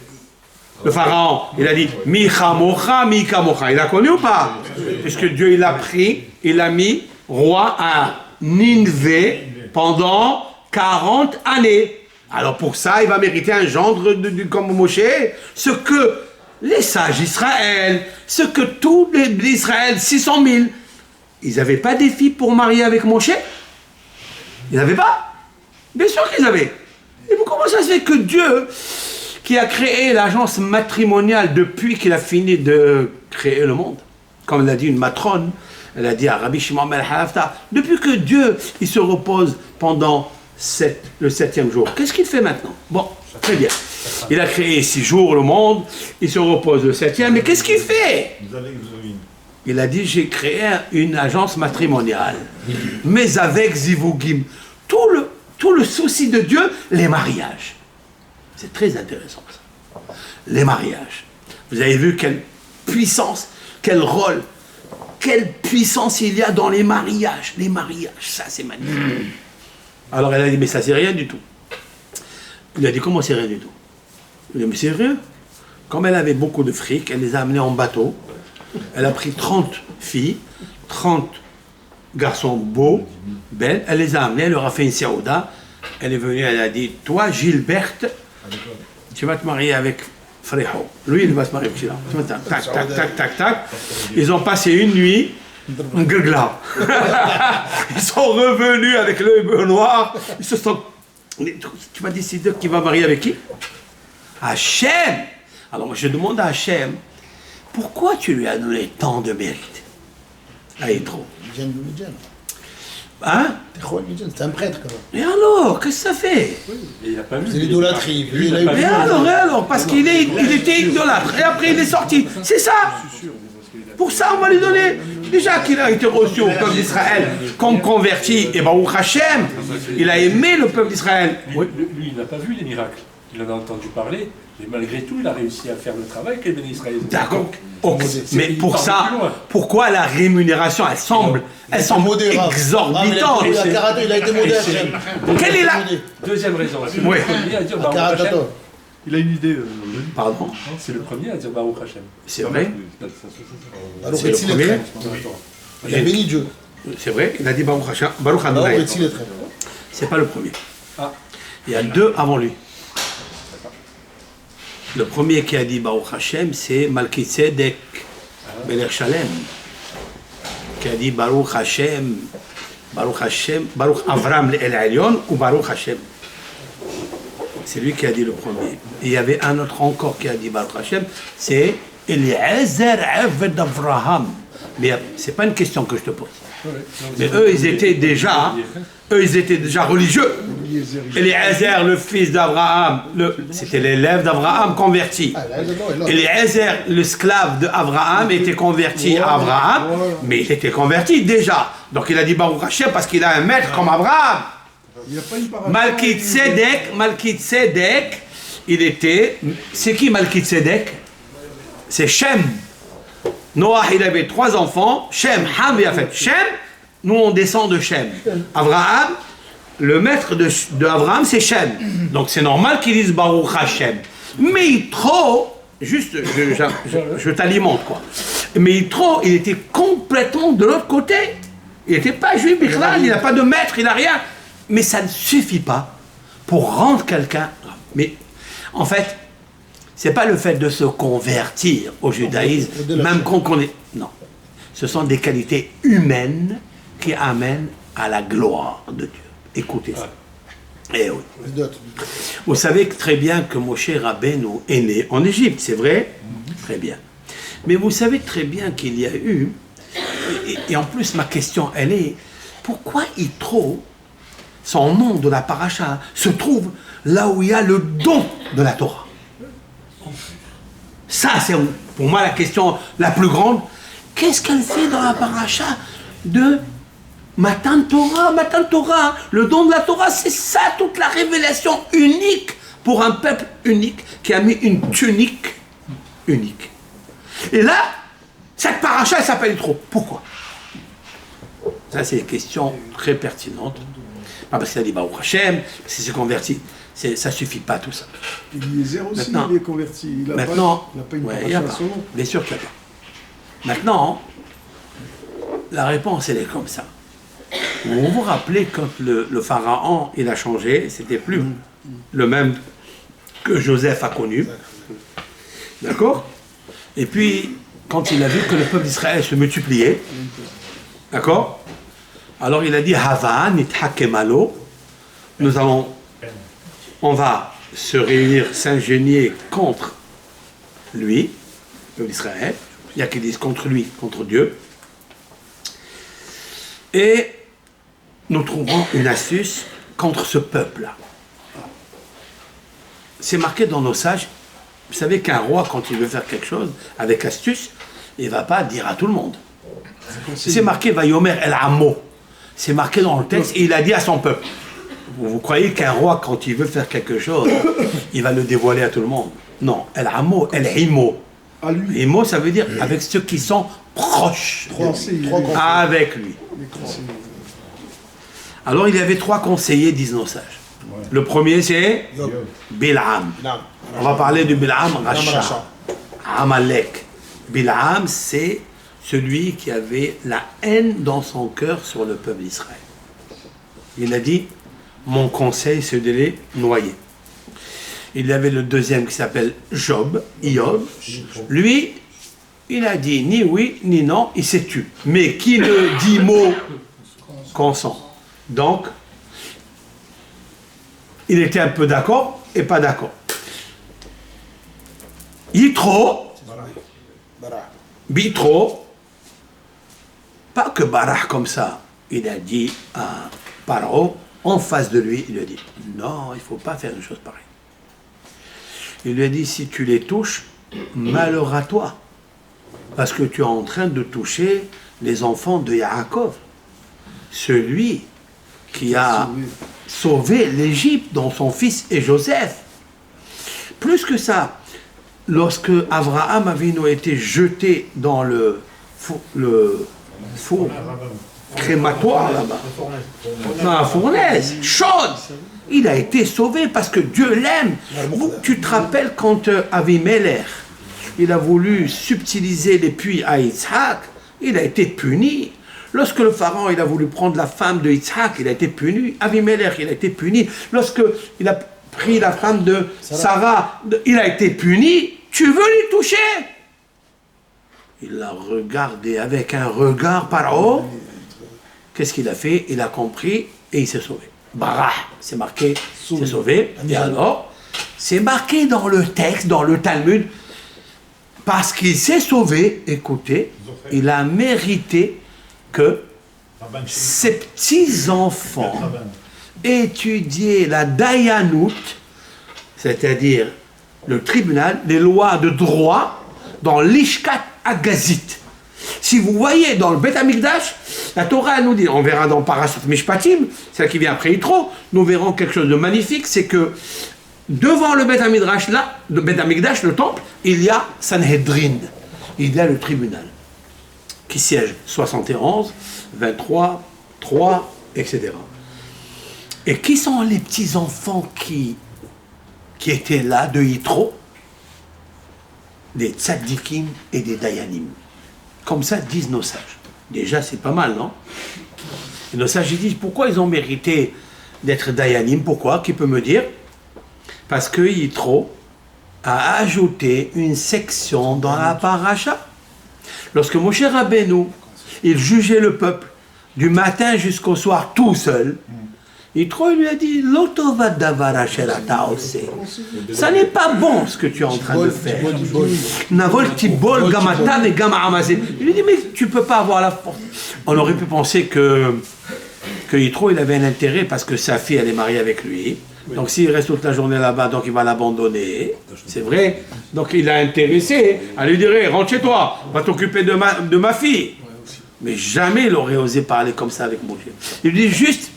Le pharaon, il a dit Micha Mocha, Mika Mocha. Il a connu ou pas? Puisque Dieu, il l'a pris, il l'a mis roi à Ninvé pendant 40 années. Alors pour ça, il va mériter un gendre comme Moshe, ce que les sages d'Israël, ce que tous les d'Israël, 600 000, ils n'avaient pas des filles pour marier avec Moshe? Ils n'avaient pas? Bien sûr qu'ils avaient. Et comment ça se fait que Dieu, qui a créé l'agence matrimoniale depuis qu'il a fini de créer le monde, comme l'a dit une matrone, elle a dit à Rabbi Shimon ben Halafta, depuis que Dieu, il se repose pendant le 7e jour, qu'est-ce qu'il fait maintenant? Bon, très bien. Il a créé 6 jours le monde, il se repose le 7e, mais qu'est-ce qu'il fait? Il a dit, j'ai créé une agence matrimoniale, mais avec Zivugim. Tout le souci de Dieu, les mariages. C'est très intéressant ça. Les mariages. Vous avez vu quelle puissance, quel rôle, quelle puissance il y a dans les mariages. Les mariages, ça c'est magnifique. Alors elle a dit, mais ça c'est rien du tout. Il a dit, comment c'est rien du tout? Il a dit, mais c'est rien. Comme elle avait beaucoup de fric, elle les a amenés en bateau. Elle a pris 30 filles, 30 garçons beaux, belles. Elle les a amenés, elle leur a fait une saouda. Elle est venue, elle a dit, toi Gilberte, tu vas te marier avec Frého. Lui, il va se marier avec Sheila. Tac, tac, tac, tac, tac. Ils ont passé une nuit, un gagla. Ils sont revenus avec l'œil noir. Ils se sont... Tu m'as décidé qui va marier avec qui? Hachem. Alors moi, je demande à Hachem, pourquoi tu lui as donné tant de mérite à Yitro? Hein? C'est un prêtre quand même. Et alors, qu'est-ce que ça fait? C'est l'idolâtrie. Et alors, parce qu'il était idolâtre. Et après, il est sorti. C'est ça. Pour ça, on va lui donner. Déjà qu'il a été reçu au peuple d'Israël comme converti, et Baruch Hashem, il a aimé le peuple d'Israël. Lui, il n'a pas vu les miracles. Il en a entendu parler, mais malgré tout, il a réussi à faire le travail que les bénis Israël. D'accord. Mais pour ça, pourquoi la rémunération, elle semble exorbitante? Il a été modé à Hachem. Quelle est la... Deuxième raison. C'est Oui. le premier à dire Baruch Hashem. Il a une idée. Pardon? C'est le premier à dire Baruch Hashem. C'est vrai? Alors, C'est le Etzi les premier. traits. Il a béni Dieu. C'est vrai, il a dit Baruch Hashem, Baruch Alors, Adonai. Etzi les traits. C'est pas le premier. Ah. Il y a 2 avant lui. Le premier qui a dit Baruch Hashem, c'est Malkitzedek Melech Shalem, qui a dit Baruch Hashem, Baruch Avram El Elyon ou Baruch Hashem. C'est lui qui a dit le premier. Et il y avait un autre encore qui a dit Baruch Hashem, c'est Eliezer Eved Avraham. Mais c'est pas une question que je te pose. Mais eux, ils étaient déjà religieux. Eliezer, le fils d'Abraham, c'était l'élève d'Abraham converti. Eliezer, l'esclave d'Abraham, était converti à Abraham, mais il était converti déjà. Donc il a dit Baruch Hashem parce qu'il a un maître comme Abraham. Malkitzedek, il était... C'est qui Malkitzedek? C'est Shem. Noah, il avait 3 enfants, Shem, Ham et Yafet. Shem, nous on descend de Shem. Abraham, le maître d'Abraham, c'est Shem. Donc c'est normal qu'ils disent Baruch Hashem. Mais Yitro, juste, je t'alimente quoi. Mais Yitro, il était complètement de l'autre côté. Il n'était pas juif, Bichlal, il n'a pas de maître, il n'a rien. Mais ça ne suffit pas pour rendre quelqu'un... Mais en fait... C'est pas le fait de se convertir au judaïsme, même qu'on connaît. Non. Ce sont des qualités humaines qui amènent à la gloire de Dieu. Écoutez ça. Eh oui. Vous savez très bien que Moshe Rabbeinu est né en Égypte, c'est vrai? Très bien. Mais vous savez très bien qu'il y a eu, et en plus ma question elle est, pourquoi Yitro, son nom de la paracha, se trouve là où il y a le don de la Torah? Ça, c'est pour moi la question la plus grande. Qu'est-ce qu'elle fait dans la paracha de Matan Torah, le don de la Torah, c'est ça, toute la révélation unique pour un peuple unique qui a mis une tunique unique. Et là, cette paracha, elle s'appelle Yitro. Pourquoi? Ça, c'est une question très pertinente. Pas parce qu'il a dit Baruch Hashem, parce qu'il s'est converti. Ça ne suffit pas tout ça. Eliezer aussi, Maintenant, il est converti. Il n'a pas une ouais, paracha à son nom. bien sûr qu'il n'y a pas. Maintenant, la réponse, elle est comme ça. Vous vous rappelez quand le pharaon, il a changé, c'était plus le même que Joseph a connu. D'accord? Et puis, quand il a vu que le peuple d'Israël se multipliait, d'accord? Alors il a dit, Hava nithakemalo, on va se réunir, s'ingénier contre lui, le peuple d'Israël. Il y a qui disent contre lui, contre Dieu. Et nous trouverons une astuce contre ce peuple-là. C'est marqué dans nos sages. Vous savez qu'un roi, quand il veut faire quelque chose, avec astuce, il ne va pas dire à tout le monde. C'est marqué Vayomer El Amo. C'est marqué dans le texte et il a dit à son peuple. Vous croyez qu'un roi, quand il veut faire quelque chose, il va le dévoiler à tout le monde? Non. El Amo, El Himo. Himo, ça veut dire avec ceux qui sont proches. Avec lui. Alors il y avait 3 conseillers, disent nos sages. Le premier c'est Bil'am. On va parler de Bil'am Racha. Amalek. Bil'am, c'est celui qui avait la haine dans son cœur sur le peuple d'Israël. Il a dit, mon conseil c'est de les noyer. Il y avait le deuxième qui s'appelle Job. Lui, il a dit ni oui ni non, il s'est tué. Mais qui ne dit mot consent. Donc, il était un peu d'accord et pas d'accord. Yitro, Bitro, pas que Barah comme ça, il a dit à Paro, en face de lui, il lui a dit, non, il ne faut pas faire une chose pareille. Il lui a dit, si tu les touches, malheur à toi, parce que tu es en train de toucher les enfants de Yaakov, celui qui a sauvé l'Égypte dans son fils et Joseph. Plus que ça, lorsque Abraham Avinu a été jeté dans le four crématoire là-bas, dans la fournaise chaude, il a été sauvé parce que Dieu l'aime. Tu te rappelles quand Avimelech, il a voulu subtiliser les puits à Yitzhak, il a été puni. Lorsque le pharaon il a voulu prendre la femme de Yitzhak, il a été puni. Avimelech, il a été puni. Lorsque il a pris la femme de Sarah, il a été puni. Tu veux les toucher? Il l'a regardé avec un regard par haut. Qu'est-ce qu'il a fait? Il a compris et il s'est sauvé. Barah, c'est marqué, c'est sauvé. Et alors, c'est marqué dans le texte, dans le Talmud, parce qu'il s'est sauvé, écoutez, il a mérité que ses petits-enfants étudiaient la Dayanout, c'est-à-dire le tribunal, les lois de droit, dans l'Ishkat Agazit. Si vous voyez dans le Beth Amikdash, la Torah nous dit, on verra dans Parashat Mishpatim, celle qui vient après Yitro, nous verrons quelque chose de magnifique, c'est que devant le Beth Amikdash, là, le Beth Amikdash, le temple, il y a Sanhedrin, il y a le tribunal, qui siège 71, 23, 3, etc. Et qui sont les petits-enfants qui étaient là de Yitro? Des tzaddikim et des dayanim. Comme ça disent nos sages. Déjà, c'est pas mal, non? Et nos sages ils disent, pourquoi ils ont mérité d'être dayanim? Pourquoi? Qui peut me dire? Parce que Yitro a ajouté une section dans la paracha. Lorsque Moshe Rabbeinu, il jugeait le peuple du matin jusqu'au soir tout seul, Yitro lui a dit, Lotova davara shelata ose. Ça n'est pas bon ce que tu es en train de faire. Navol tibol gamata et gama amazé. Il lui dit, mais tu ne peux pas avoir la force. On aurait pu penser que Yitro, il avait un intérêt parce que sa fille, elle est mariée avec lui. Donc s'il reste toute la journée là-bas, donc il va l'abandonner. C'est vrai. Donc il a intéressé à lui dire, rentre chez toi, va t'occuper de ma fille. Mais jamais il aurait osé parler comme ça avec Moshe. Il lui dit juste,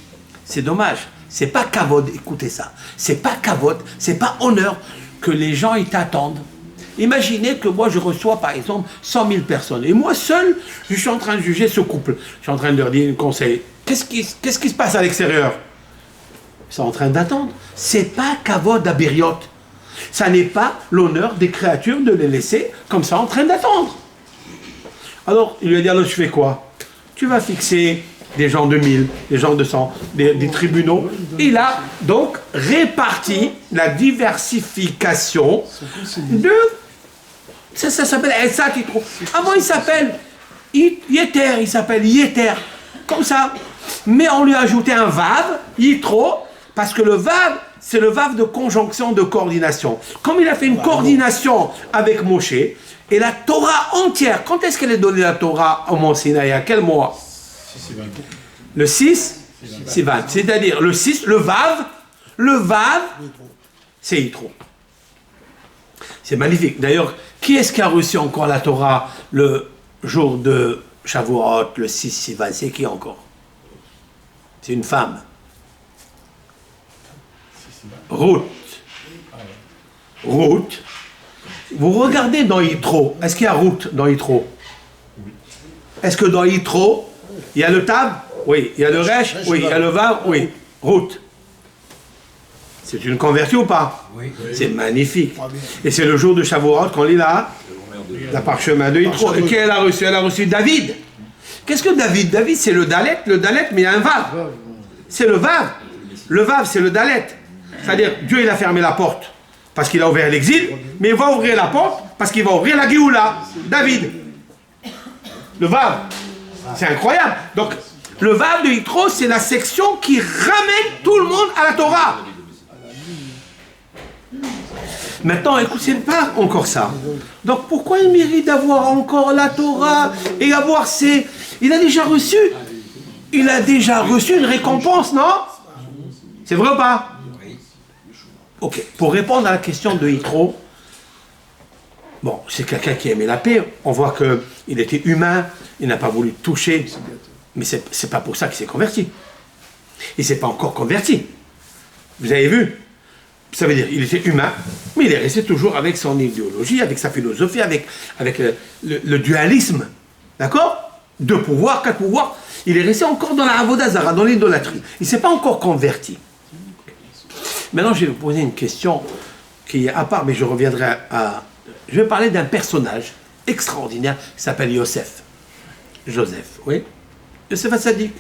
c'est dommage, c'est pas kavod, écoutez ça, c'est pas kavod, c'est pas honneur que les gens ils t'attendent. Imaginez que moi je reçois par exemple 100 000 personnes et moi seul je suis en train de juger ce couple. Je suis en train de leur dire un conseil. Qu'est-ce qui se passe à l'extérieur? Ils sont en train d'attendre. C'est pas kavod à Biriot. Ça n'est pas l'honneur des créatures de les laisser comme ça en train d'attendre. Alors il lui a dit, alors je fais quoi? Tu vas fixer des gens de 1000, des gens de 100, des tribunaux. Il a donc réparti la diversification de... Ça s'appelle Etsat Yitro. Avant il s'appelle Yeter, il s'appelle Yeter. Comme ça. Mais on lui a ajouté un Vav, Yitro, parce que le Vav, c'est le Vav de conjonction, de coordination. Comme il a fait une coordination avec Moshe, et la Torah entière, quand est-ce qu'elle est donnée la Torah au Mont Sinaï? À quel mois? Le 6, Sivan. C'est-à-dire le 6, le Vav, c'est Yitro. C'est magnifique. D'ailleurs, qui est-ce qui a reçu encore la Torah le jour de Shavuot, le 6 Sivan? C'est qui encore? C'est une femme. Ruth. Ruth. Vous regardez dans Yitro. Est-ce qu'il y a Ruth dans Yitro? Est-ce que dans Yitro, il y a le Tab? Oui. Il y a le Resh? Oui. Il y a le Vav? Oui. Ruth. C'est une convertie ou pas? Oui. C'est magnifique. Et c'est le jour de Shavuot qu'on lit là, la parchemin de Yitro. Et qui elle a reçu? Elle a reçu David. Qu'est-ce que David? David, c'est le Dalet, mais il y a un Vav. C'est le Vav. Le Vav, c'est le Dalet. C'est-à-dire, Dieu, il a fermé la porte parce qu'il a ouvert l'exil, mais il va ouvrir la porte parce qu'il va ouvrir la Géoula. David. Le Vav. C'est incroyable. Donc, le Vav de Yitro, c'est la section qui ramène tout le monde à la Torah. Maintenant, écoute, c'est pas encore ça. Donc, pourquoi il mérite d'avoir encore la Torah et avoir ses... Il a déjà reçu une récompense, non? C'est vrai ou pas? Ok, pour répondre à la question de Yitro, bon, c'est quelqu'un qui aimait la paix, on voit qu'il était humain, il n'a pas voulu toucher, mais c'est pas pour ça qu'il s'est converti. Il ne s'est pas encore converti. Vous avez vu? Ça veut dire qu'il était humain, mais il est resté toujours avec son idéologie, avec sa philosophie, avec le dualisme. D'accord? 2 pouvoirs, 4 pouvoirs. Il est resté encore dans la Avodah Zara, dans l'idolâtrie. Il ne s'est pas encore converti. Maintenant, je vais vous poser une question qui est à part, mais je reviendrai à... Je vais parler d'un personnage extraordinaire qui s'appelle Yosef. Joseph, oui. Yosef Hatzadik.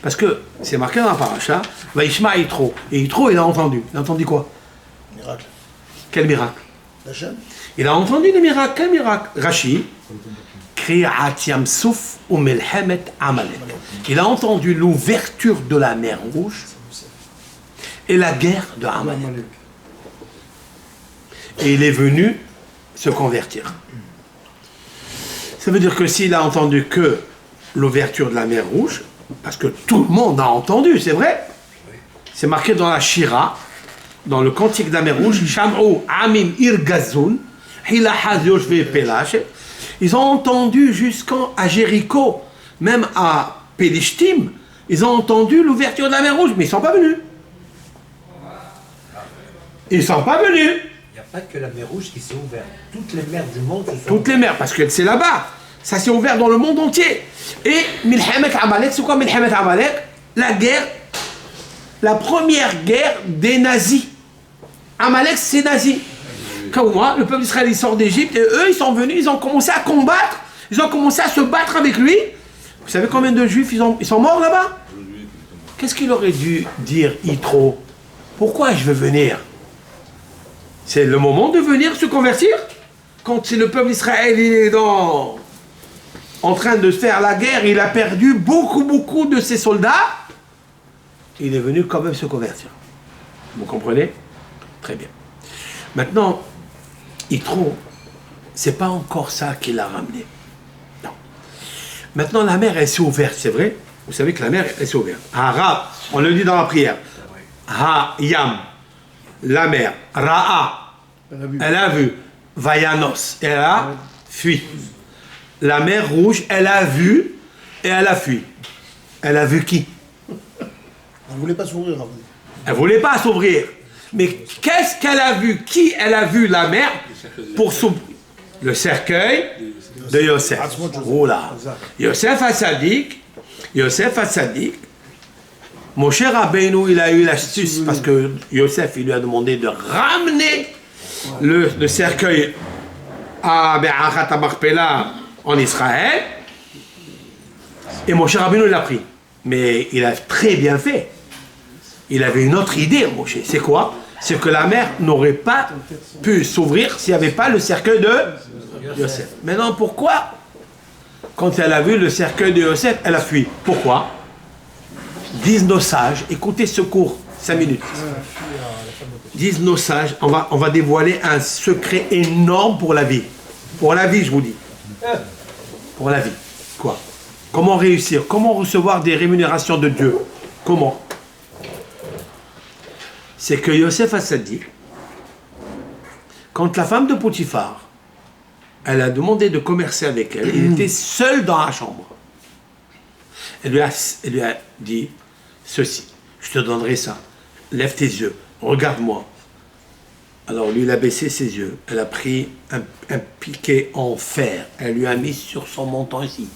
Parce que c'est marqué dans la paracha, Vaishma Yitro. Et Yitro, il a entendu. Il a entendu quoi? Miracle. Quel miracle? L'Hachem. Il a entendu les miracles. Quel miracle? Rashi. Kri'at Yamsouf ou Melhemet Amalek. Il a entendu l'ouverture de la mer Rouge et la guerre de Amalek. Et il est venu se convertir. Ça veut dire que s'il a entendu que l'ouverture de la mer Rouge, parce que tout le monde a entendu, c'est vrai, c'est marqué dans la Shira, dans le cantique de la mer Rouge, Sham'u Amim Irgazun, Hilahaz Yoshve Pelash, ils ont entendu jusqu'à Jéricho, même à Pélishtim, ils ont entendu l'ouverture de la mer Rouge, mais ils ne sont pas venus. Ils ne sont pas venus. Il n'y a pas que la mer Rouge qui s'est ouverte. Toutes les mers du monde se sont Toutes les mers, parce que c'est là-bas. Ça s'est ouvert dans le monde entier. Et Milhamet Amalek, c'est quoi Milhamet Amalek? La guerre, la première guerre des nazis. Amalek, c'est nazi. Comme moi, le peuple d'Israël, il sort d'Égypte, et eux, ils sont venus, ils ont commencé à combattre, ils ont commencé à se battre avec lui. Vous savez combien de juifs ils sont morts là-bas? Qu'est-ce qu'il aurait dû dire Yitro? Pourquoi je veux venir? C'est le moment de venir se convertir. Quand c'est le peuple d'Israël, il est en train de faire la guerre, il a perdu beaucoup de ses soldats. Il est venu quand même se convertir. Vous comprenez? Très bien. Maintenant, Yitro, c'est pas encore ça qui l'a ramené. Non. Maintenant, la mer, elle s'est ouverte, c'est vrai? Vous savez que la mer, elle s'est ouverte. Hara, on le dit dans la prière. Ha-yam, la mer. Ra'a, elle a vu. Vayanos, elle a fui. la mer Rouge, elle a vu et elle a fui. Elle a vu qui? Elle ne voulait pas s'ouvrir. Elle ne voulait pas s'ouvrir. Mais qu'est-ce qu'elle a vu? Qui elle a vu la mer pour s'ouvrir? Le cercueil de Yosef. Oh là. Yosef Hassadik, Moshe Rabbeinu, il a eu l'astuce parce que Yosef, il lui a demandé de ramener le cercueil à Be'achat HaMachpelah en Israël. Et Moshe Rabbeinu l'a pris. Mais il a très bien fait. Il avait une autre idée, Moshe. C'est quoi? C'est que la mer n'aurait pas pu s'ouvrir s'il n'y avait pas le cercueil de Yosef. Maintenant, pourquoi? Quand elle a vu le cercueil de Yosef, elle a fui. Pourquoi? Disent nos sages, écoutez ce cours, 5 minutes. Disent nos sages, on va dévoiler un secret énorme pour la vie. Pour la vie, je vous dis. Pour la vie. Quoi? Comment réussir? Comment recevoir des rémunérations de Dieu? Comment? C'est que Yosef Hassadik, quand la femme de Potiphar, elle a demandé de commercer avec elle, il était seul dans la chambre. Elle lui a dit ceci, je te donnerai ça, lève tes yeux, regarde-moi. Alors lui, il a baissé ses yeux, elle a pris un piquet en fer, elle lui a mis sur son menton ici.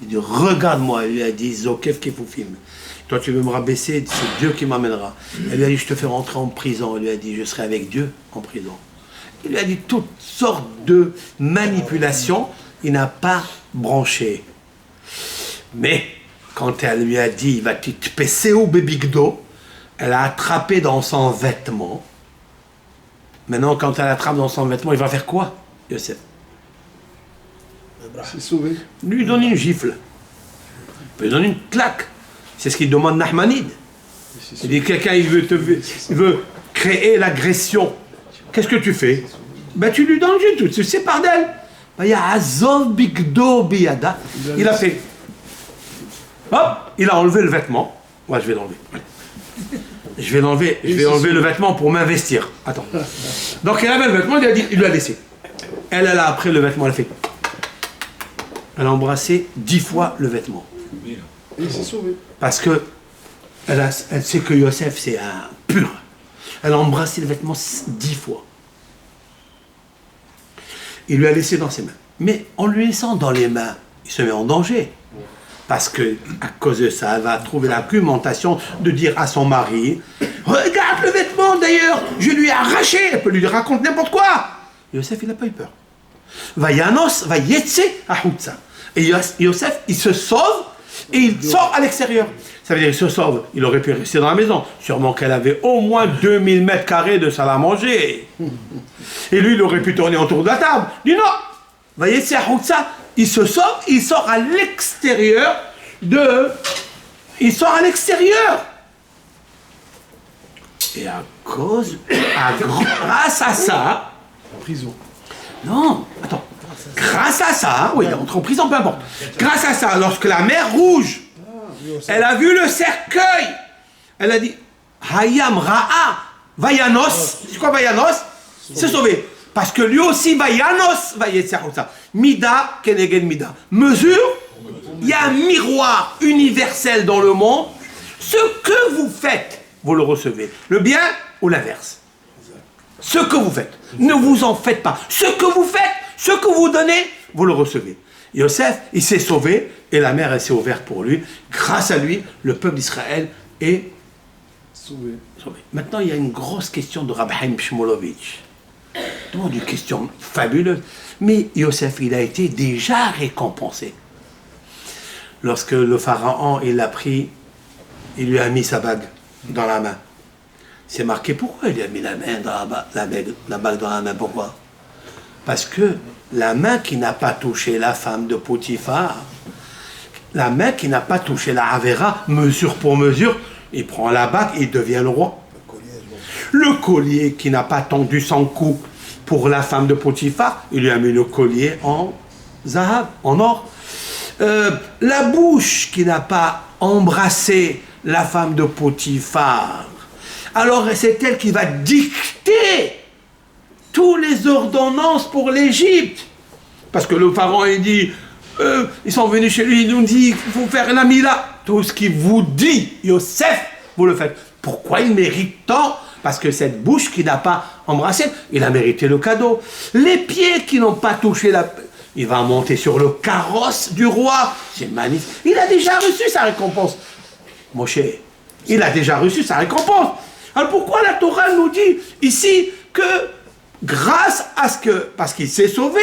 Il dit, regarde-moi, elle lui a dit, Zokef Kefufim. Toi, tu veux me rabaisser, c'est Dieu qui m'amènera. Elle lui a dit, je te fais rentrer en prison. Elle lui a dit, je serai avec Dieu en prison. Il lui a dit toutes sortes de manipulations. Il n'a pas branché. Mais, quand elle lui a dit, va-tu te passer au bébigdo, elle a attrapé dans son vêtement. Maintenant, quand elle attrape dans son vêtement, il va faire quoi, Yosef? C'est sauvé. Lui donner une gifle. Il lui donner une claque. C'est ce qu'il demande Nahmanide. Il dit quelqu'un il veut créer l'agression. Qu'est-ce que tu fais? Ben tu lui donnes tout, tu te sépares d'elle. Ben, il y a Azov Bigdo Biyada. Il a fait. Hop, il a enlevé le vêtement. Ouais, je vais l'enlever. Je vais enlever le vêtement pour m'investir. Attends. Donc elle avait le vêtement, il lui a laissé. Elle a après le vêtement, elle a fait. Elle a embrassé 10 fois le vêtement. Et il s'est sauvé. Parce que elle sait que Yosef c'est un pur. Elle a embrassé le vêtement 10 fois. Il lui a laissé dans ses mains. Mais en lui laissant dans les mains, il se met en danger. Parce que à cause de ça, elle va trouver l'argumentation de dire à son mari, regarde le vêtement d'ailleurs, je lui ai arraché. Elle peut lui raconter n'importe quoi. Yosef il n'a pas eu peur. Vayanos, vayetse ahutsa. Et Yosef, il se sauve et il sort à l'extérieur. Ça veut dire qu'il se sauve. Il aurait pu rester dans la maison. Sûrement qu'elle avait au moins 2000 mètres carrés de salle à manger. Et lui, il aurait pu tourner autour de la table. Il dit non. Vayetse ahutsa. Il se sauve, il sort à l'extérieur Il sort à l'extérieur. Et grâce à ça... Prison. Non, attends. Grâce à ça, oui, il est rentré en prison, peu importe. Grâce à ça, lorsque la mer Rouge, elle a vu le cercueil, elle a dit, Hayam Ra'a, Vayanos, c'est quoi Vayanos? C'est sauvé. Parce que lui aussi, Vayanos, Vayetsarousa. Mida, Kenegen Mida. Mesure, il y a un miroir universel dans le monde. Ce que vous faites, vous le recevez. Le bien ou l'inverse. Ce que vous faites, ne vous en faites pas. Ce que vous faites, ce que vous donnez, vous le recevez. Yosef, il s'est sauvé et la mer, elle s'est ouverte pour lui. Grâce à lui, le peuple d'Israël est sauvé. Maintenant, il y a une grosse question de Rabbi Chaim Shmulevitch. Une question fabuleuse. Mais Yosef, il a été déjà récompensé. Lorsque le pharaon, il l'a pris, il lui a mis sa bague dans la main. C'est marqué pourquoi il lui a mis la main dans la bague dans la main. Pourquoi? Parce que la main qui n'a pas touché la femme de Potiphar, la main qui n'a pas touché la Avera, mesure pour mesure, il prend la bague et il devient le roi. Le collier qui n'a pas tendu son cou pour la femme de Potiphar, il lui a mis le collier en zahab, en or. La bouche qui n'a pas embrassé la femme de Potiphar, alors c'est elle qui va dicter toutes les ordonnances pour l'Égypte. Parce que le pharaon, il dit, ils sont venus chez lui, ils nous dit qu'il faut faire la mila. Tout ce qu'il vous dit, Yosef, vous le faites. Pourquoi il mérite tant? Parce que cette bouche qui n'a pas embrassé, il a mérité le cadeau. Les pieds qui n'ont pas touché la... Il va monter sur le carrosse du roi. C'est magnifique. Il a déjà reçu sa récompense. Moshe, il a déjà reçu sa récompense. Alors pourquoi la Torah nous dit ici que grâce à ce que... Parce qu'il s'est sauvé,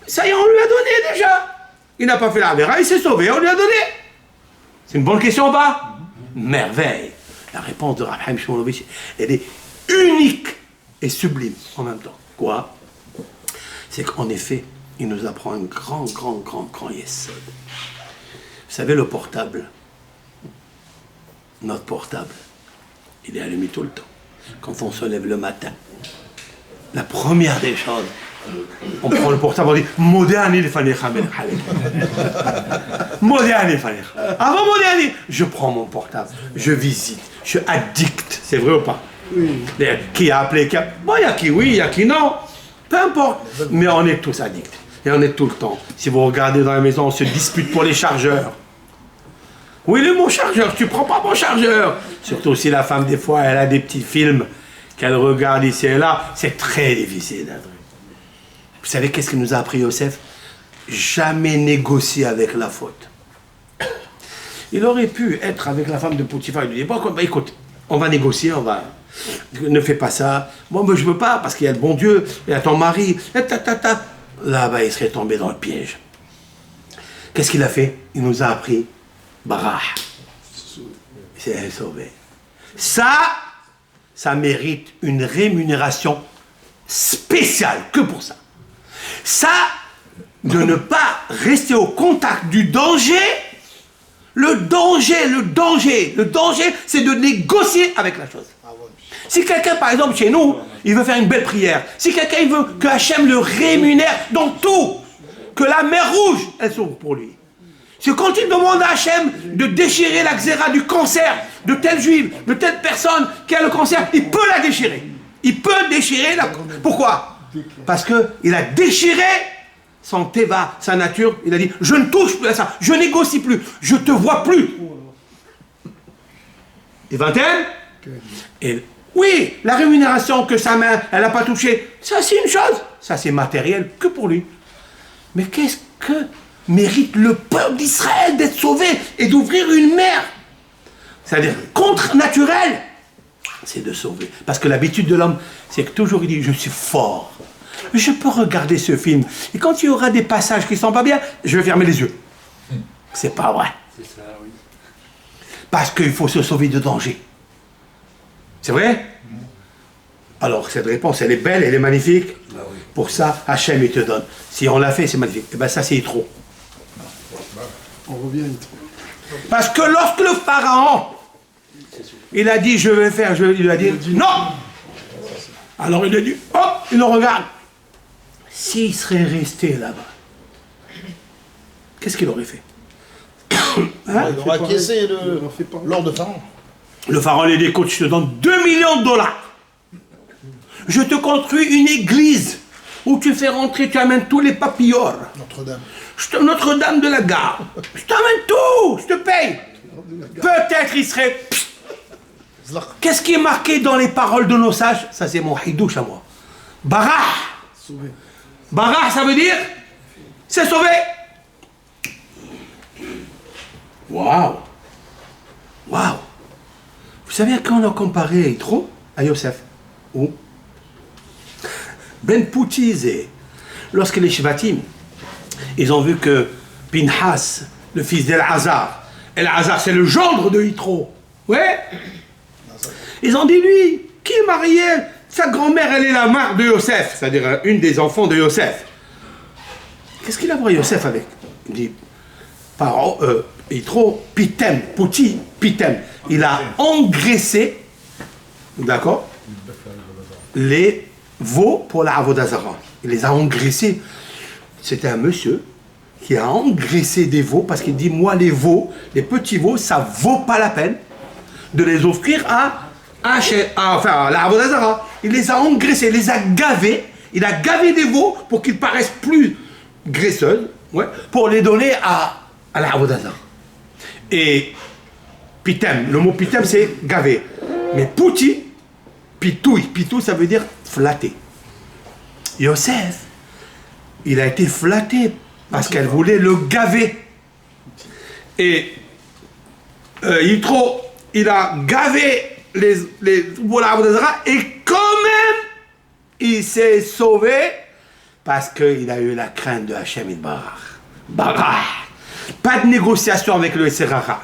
ça y est, on lui a donné déjà. Il n'a pas fait la vera, il s'est sauvé, on lui a donné. C'est une bonne question ou pas? Merveille. La réponse de Rabbi Chaim Shmulevitch, elle est unique et sublime en même temps. Quoi? C'est qu'en effet, il nous apprend un grand yesod. Vous savez, le portable, notre portable, il est allumé tout le temps. Quand on se lève le matin, la première des choses, on prend le portable, on dit Modéani le fanecha ben Khaled. Modéani fanecha. Avant Modéani, je prends mon portable, je visite, je suis addict. C'est vrai ou pas? Oui. Qui a appelé, qui a... Bon, il y a qui oui, il y a qui non. Peu importe. Mais on est tous addicts. Et on est tout le temps. Si vous regardez dans la maison, on se dispute pour les chargeurs. Oui, il est mon chargeur, tu prends pas mon chargeur. Surtout si la femme, des fois, elle a des petits films qu'elle regarde ici et là. C'est très difficile. Vous savez qu'est-ce qu'il nous a appris Yosef? Jamais négocier avec la faute. Il aurait pu être avec la femme de Potiphar. Il lui dit, bon, bah, écoute, on va négocier, on va... Ne fais pas ça. Bon, mais je veux pas, parce qu'il y a le bon Dieu, il y a ton mari, et Là-bas, il serait tombé dans le piège. Qu'est-ce qu'il a fait? Il nous a appris Barah. Il s'est sauvé. Ça mérite une rémunération spéciale, que pour ça. Ça, de ne pas rester au contact du danger. Le danger, c'est de négocier avec la chose. Si quelqu'un, par exemple, chez nous, il veut faire une belle prière, si quelqu'un il veut que Hachem le rémunère dans tout, que la mer Rouge, elle s'ouvre pour lui. C'est quand il demande à Hachem de déchirer la xéra du cancer de telle juive, de telle personne qui a le cancer, il peut la déchirer. Il peut déchirer la... Pourquoi? Parce qu'il a déchiré son teva, sa nature. Il a dit, je ne touche plus à ça, je négocie plus, je te vois plus. Et vingtaine? Et oui, la rémunération que sa main, elle n'a pas touché, ça c'est une chose. Ça c'est matériel que pour lui. Mais qu'est-ce que mérite le peuple d'Israël d'être sauvé et d'ouvrir une mer? C'est-à-dire contre-naturel, c'est de sauver. Parce que l'habitude de l'homme, c'est que toujours il dit, je suis fort. Je peux regarder ce film. Et quand il y aura des passages qui ne sont pas bien, je vais fermer les yeux. C'est pas vrai. C'est ça, oui. Parce qu'il faut se sauver de danger. C'est vrai? Alors, cette réponse, elle est belle, elle est magnifique. Ah oui. Pour ça, Hachem, il te donne. Si on l'a fait, c'est magnifique. Et bien ça, c'est trop. On revient à Yitro. Parce que lorsque le pharaon, il a dit, je vais faire, il lui a dit, non. Alors il a dit, oh, il le regarde. S'il serait resté là-bas, qu'est-ce qu'il aurait fait? Hein? Il aura acquiescé fait pareil. l'ordre de Pharaon. Le pharaon lui dit, écoute, je te donne 2 millions de dollars. Je te construis une église où tu fais rentrer, tu amènes tous les papillons. Notre-Dame. Notre-Dame de la Gare. Je t'amène tout, je te paye. Peut-être il serait... Qu'est-ce qui est marqué dans les paroles de nos sages? Ça c'est mon hidouche à moi. Barah. Sauvé. Barah, ça veut dire c'est sauvé. Waouh. Waouh. Vous savez à qui on a comparé Yitro? À Yosef. Où? Ben Poutiz, lorsque les Shvatim, ils ont vu que Pinhas, le fils d'El-Hazar, El-Hazar c'est le gendre de Yitro. Ouais. Ils ont dit, lui, qui est marié, sa grand-mère, elle est la mère de Yosef, c'est-à-dire une des enfants de Yosef. Qu'est-ce qu'il a pour Yosef avec? Il dit, Yitro, Pitem, Pouti, Pitem. Il a engraissé, d'accord, les veaux pour la Avodah Zarah. Il les a engraissés. C'était un monsieur qui a engraissé des veaux parce qu'il dit, moi, les veaux, les petits veaux, ça vaut pas la peine de les offrir à la Avodah Zarah. Il les a engraissés, il les a gavés. Il a gavé des veaux pour qu'ils paraissent plus graisseuses, ouais, pour les donner à la Avodazara. Et pitem, le mot pitem c'est gavé. Mais pouti, pitou ça veut dire flatter. Yosef, il a été flatté parce qu'elle voulait le gaver. Et Yitro, il a gavé les et quand même, il s'est sauvé parce qu'il a eu la crainte de Hachem Barach. Pas de négociation avec le Serara.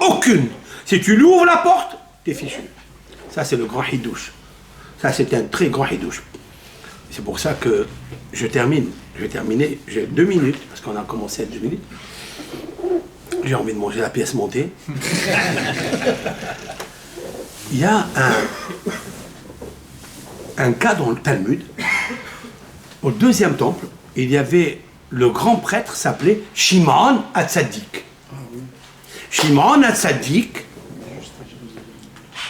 Aucune. Si tu lui ouvres la porte, t'es fichu. Ça, c'est le grand hidouche. Ça, c'est un très grand hidouche. C'est pour ça que je termine. Je vais terminer. J'ai 2 minutes, parce qu'on a commencé à 2 minutes. J'ai envie de manger la pièce montée. Il y a un cas dans le Talmud. Au 2e temple, il y avait le grand prêtre s'appelait Shimon HaTzadik. Shimon HaTzadik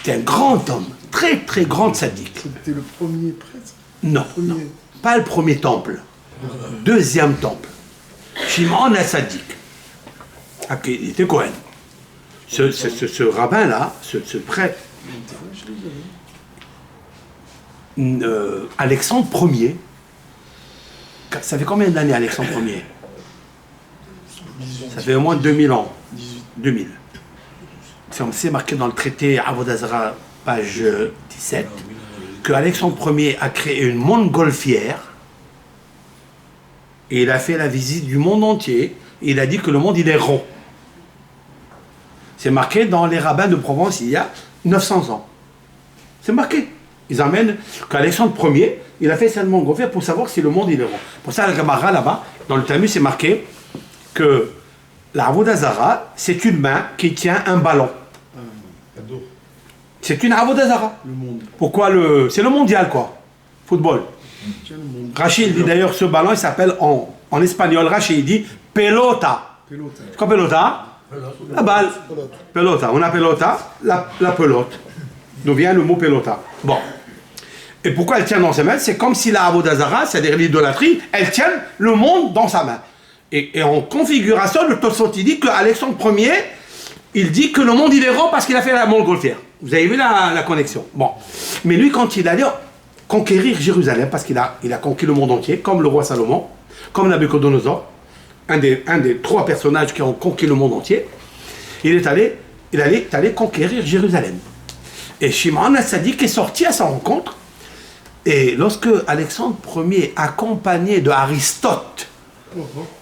était un grand homme, très très grand tzaddik. C'était le premier prêtre? Non, pas le premier temple. 2e temple. Shimon HaTzadik. Il était Cohen. Ce rabbin-là, ce prêtre, Alexandre Ier, ça fait combien d'années Alexandre Ier? Ça fait au moins 2000 ans. 2000. C'est marqué dans le traité Avodazara, page 17, que Alexandre Ier a créé une montgolfière et il a fait la visite du monde entier et il a dit que le monde il est rond. C'est marqué dans les rabbins de Provence il y a 900 ans. C'est marqué. Ils amènent qu'Alexandre Ier, il a fait cette montgolfière pour savoir si le monde il est rond. Pour ça, la Gemara là-bas, dans le Talmud, c'est marqué que la Avodazara, c'est une main qui tient un ballon. C'est une Avodazara. Pourquoi c'est le mondial, quoi. Football. Rachid dit d'ailleurs, ce ballon, il s'appelle en espagnol, Rachid dit pelota. C'est quoi pelota? La balle. Pelota. On a pelota, la pelote. D'où vient le mot pelota. Bon. Et pourquoi elle tient dans ses mains? C'est comme si la Avodazara, c'est-à-dire l'idolâtrie, elle tient le monde dans sa main. Et en configuration, le Tosfot il dit qu'Alexandre Ier, il dit que le monde il est rond parce qu'il a fait la montgolfière. Vous avez vu la connexion. Bon. Mais lui, quand il allait conquérir Jérusalem, parce qu'il a conquis le monde entier, comme le roi Salomon, comme Nabucodonosor, un des 3 personnages qui ont conquis le monde entier, il allait conquérir Jérusalem. Et Shimon HaTzadik est sorti à sa rencontre. Et lorsque Alexandre Ier, accompagné de Aristote,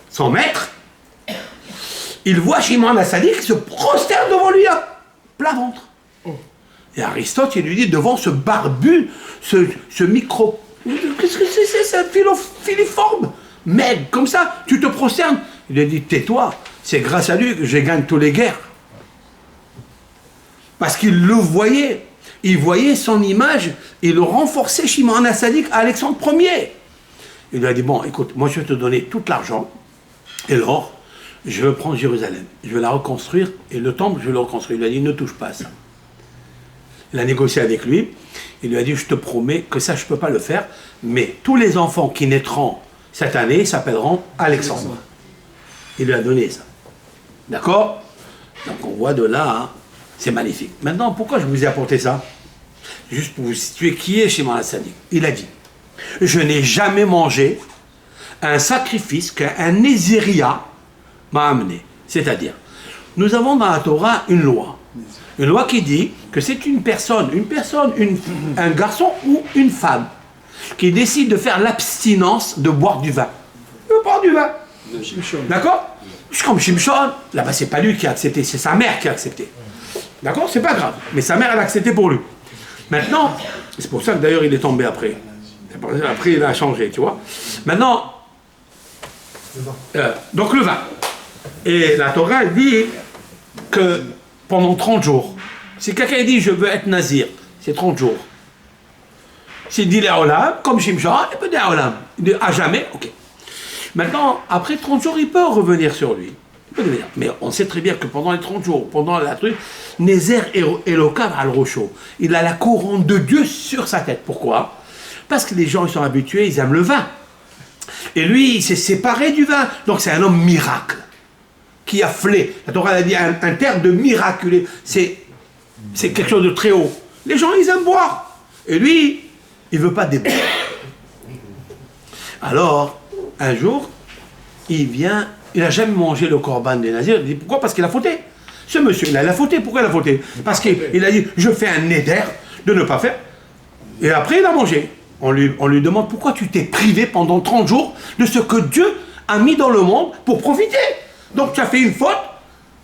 son maître, il voit Shimon HaTzadik se prosterne devant lui, là, plat ventre. Et Aristote, il lui dit, devant ce barbu, ce micro... Qu'est-ce que c'est, c'est filiforme, maigre, comme ça, tu te prosternes. Il lui dit, tais-toi, c'est grâce à lui que je gagne toutes les guerres. Parce qu'il le voyait. Il voyait son image, il le renforçait Shimon HaTzadik à Alexandre Ier. Il lui a dit, bon, écoute, moi je vais te donner tout l'argent et l'or, je veux prendre Jérusalem, je vais la reconstruire, et le temple, je vais le reconstruire. Il lui a dit, ne touche pas à ça. Il a négocié avec lui, il lui a dit, je te promets que ça, je ne peux pas le faire, mais tous les enfants qui naîtront cette année s'appelleront Alexandre. Il lui a donné ça. D'accord? Donc on voit de là, hein, c'est magnifique. Maintenant, pourquoi je vous ai apporté ça? Juste pour vous situer qui est Shimon HaTzadik. Il a dit, je n'ai jamais mangé un sacrifice qu'un Néziria m'a amené. C'est-à-dire, nous avons dans la Torah une loi qui dit que c'est une personne, un garçon ou une femme qui décide de faire l'abstinence de boire du vin. Il veut boire du vin. D'accord? C'est comme Shimshon. Là-bas, c'est pas lui qui a accepté, c'est sa mère qui a accepté. D'accord? C'est pas grave. Mais sa mère, elle a accepté pour lui. Maintenant, c'est pour ça que d'ailleurs il est tombé après. Après, il a changé, tu vois. Maintenant, donc le vin. Et la Torah elle dit que pendant 30 jours, si quelqu'un dit je veux être nazir, c'est 30 jours. S'il dit les olam, comme Shimshon, il peut dire olam. Il dit à jamais, ok. Maintenant, après 30 jours, il peut revenir sur lui. Il peut devenir. Mais on sait très bien que pendant les 30 jours, pendant la truc, Nézer Elokav al Rocho, il a la couronne de Dieu sur sa tête. Pourquoi? Parce que les gens ils sont habitués, ils aiment le vin. Et lui, il s'est séparé du vin. Donc c'est un homme miracle qui a flé. La Torah a dit un terme de miraculé. C'est quelque chose de très haut. Les gens, ils aiment boire. Et lui, il ne veut pas déboire. Alors, un jour, il vient, il n'a jamais mangé le korban des nazirs. Il dit pourquoi? Parce qu'il a fauté. Ce monsieur, il a fauté. Pourquoi il a fauté? Parce qu'il a dit je fais un néder de ne pas faire. Et après, il a mangé. On lui demande pourquoi tu t'es privé pendant 30 jours de ce que Dieu a mis dans le monde pour profiter. Donc tu as fait une faute,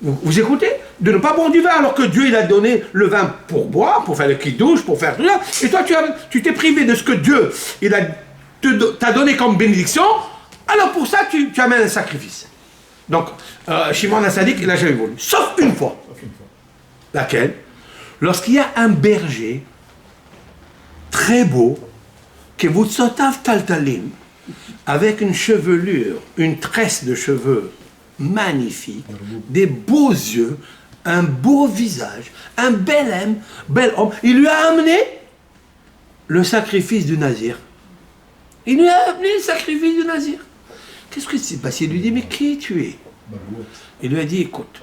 vous écoutez, de ne pas boire du vin alors que Dieu il a donné le vin pour boire, pour faire le kidouche, pour faire tout ça. Et toi tu t'es privé de ce que Dieu il t'a donné comme bénédiction. Alors pour ça tu amènes un sacrifice. Donc Shimon HaTzadik il n'a jamais voulu. Sauf une fois. Laquelle? Lorsqu'il y a un berger très beau, qui vous sotav taltalim, avec une chevelure, une tresse de cheveux magnifique, des beaux yeux, un beau visage, un bel homme. Il lui a amené le sacrifice du nazir. Il lui a amené le sacrifice du nazir. Qu'est-ce que c'est passé? Il lui dit, mais qui tu es? Il lui a dit, écoute,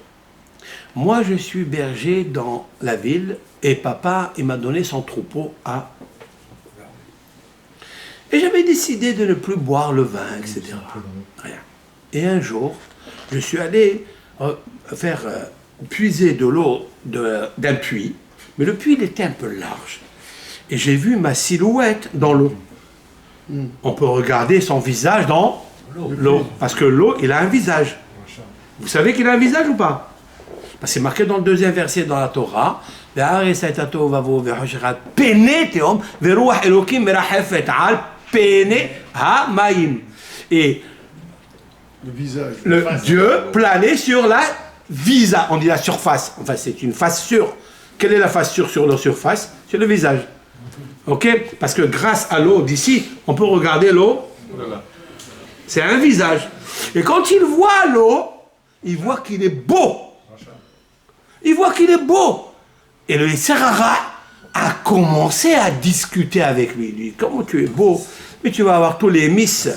moi je suis berger dans la ville et papa il m'a donné son troupeau à... Et j'avais décidé de ne plus boire le vin, etc. Rien. Et un jour, je suis allé faire puiser de l'eau d'un puits, mais le puits il était un peu large. Et j'ai vu ma silhouette dans l'eau. On peut regarder son visage dans l'eau, parce que l'eau, il a un visage. Vous savez qu'il a un visage ou pas? C'est marqué dans le deuxième verset dans la Torah. Et Le visage. le Dieu planait sur la visa, on dit la surface. Enfin, c'est une face sûre. Quelle est la face sûre sur la surface? C'est le visage. Ok? Parce que grâce à l'eau d'ici, on peut regarder l'eau. C'est un visage. Et quand il voit l'eau, il voit qu'il est beau. Il voit qu'il est beau. Et le Serara a commencé à discuter avec lui. Il dit, comment tu es beau, mais tu vas avoir tous les Miss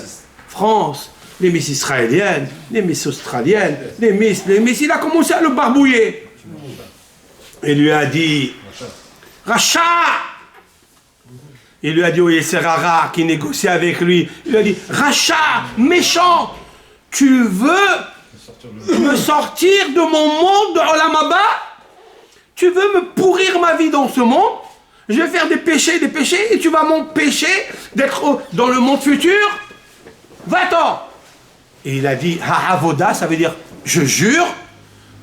France, les Miss israéliennes, les Miss australiennes, les Miss. Il a commencé à le barbouiller. Il lui a dit, Racha! Il lui a dit au Serara qui négociait avec lui, il lui a dit, Racha, méchant, tu veux me sortir de mon monde de Olam Haba? Tu veux me pourrir ma vie dans ce monde? Je vais faire des péchés, et tu vas m'empêcher d'être dans le monde futur? Va-t'en! Et il a dit, Ha'avoda, ça veut dire, je jure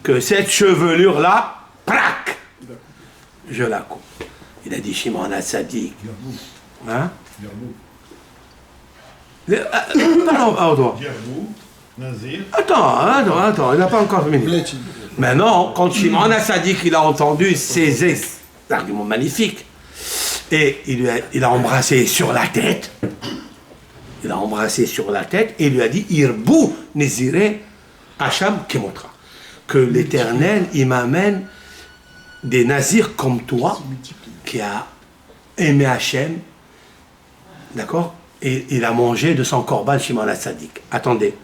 que cette chevelure-là, plaque, je la coupe. Il a dit, Shimon HaTzadik. Hein? Pardon, Attends, il n'a pas encore fini. Maintenant, quand Shimon HaTzadik il a entendu ces arguments magnifiques, et il a embrassé sur la tête, et il lui a dit, Irbu Nezire Hacham Kemotra, que l'Éternel, il m'amène des nazirs comme toi, qui a aimé Hachem, d'accord? Et il a mangé de son korban Shimon HaTzadik. Attendez,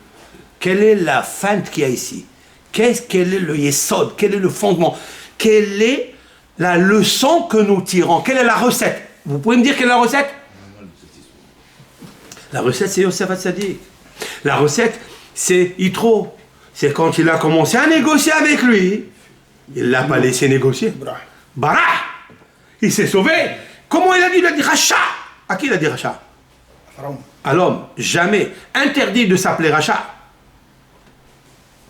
quelle est la feinte qu'il y a ici? Quel est le yesod? Quel est le fondement? Quelle est la leçon que nous tirons? Quelle est la recette? Vous pouvez me dire quelle est la recette? La recette, c'est Yosef HaTzadik. La recette, c'est Yitro. C'est quand il a commencé à négocier avec lui. Il ne l'a pas laissé négocier. Bara! Il s'est sauvé. Comment il a dit? Il a dit Racha. À qui il a dit Racha? À l'homme. Jamais. Interdit de s'appeler Racha.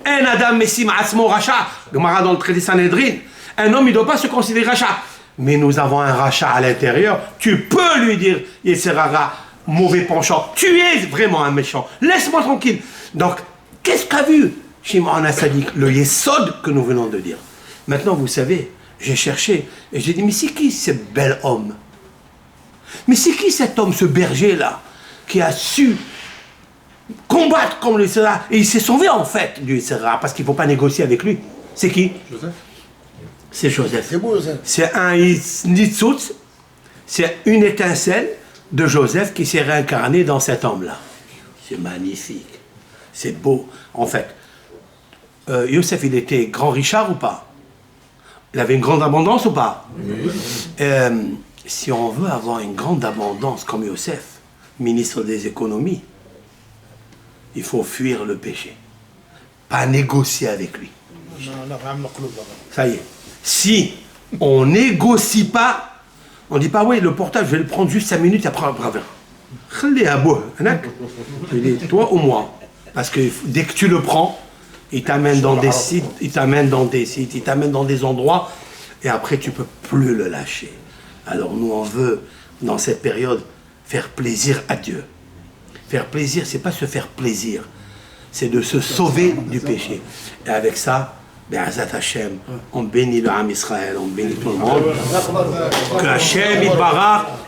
Un Adam Messim Asmo Racha. Gemara dans le traité Sanhedrin. Un homme, il ne doit pas se considérer Racha. Mais nous avons un Racha à l'intérieur. Tu peux lui dire Yeserara, mauvais penchant. Tu es vraiment un méchant. Laisse-moi tranquille. Donc, qu'est-ce qu'a vu Shimon HaTzadik? Le Yesod que nous venons de dire. Maintenant, vous savez, j'ai cherché et j'ai dit, mais c'est qui ce bel homme? Mais c'est qui cet homme, ce berger-là, qui a su combattre comme le Yetzer-Hara? Et il s'est sauvé en fait du Yetzer-Hara, parce qu'il ne faut pas négocier avec lui. C'est qui? Joseph. C'est Joseph. C'est beau, Joseph. C'est un nitzutz, c'est une étincelle de Joseph qui s'est réincarné dans cet homme-là. C'est magnifique. C'est beau. En fait, Youssef, il était grand Richard ou pas? Il avait une grande abondance ou pas? Si on veut avoir une grande abondance comme Youssef, ministre des économies, il faut fuir le péché. Pas négocier avec lui. Ça y est. Si on négocie pas, on dit pas, ouais, le portable, je vais le prendre juste 5 minutes, après, bravo. Je dis, toi ou moi. Parce que dès que tu le prends, il t'amène dans des sites, il t'amène dans des endroits, et après tu peux plus le lâcher. Alors nous, on veut, dans cette période, faire plaisir à Dieu. Faire plaisir, c'est pas se faire plaisir, c'est de se sauver du péché. Et avec ça, Be'azat Hashem, on bénit le Ham Israël, on bénit tout le monde. Que Hashem,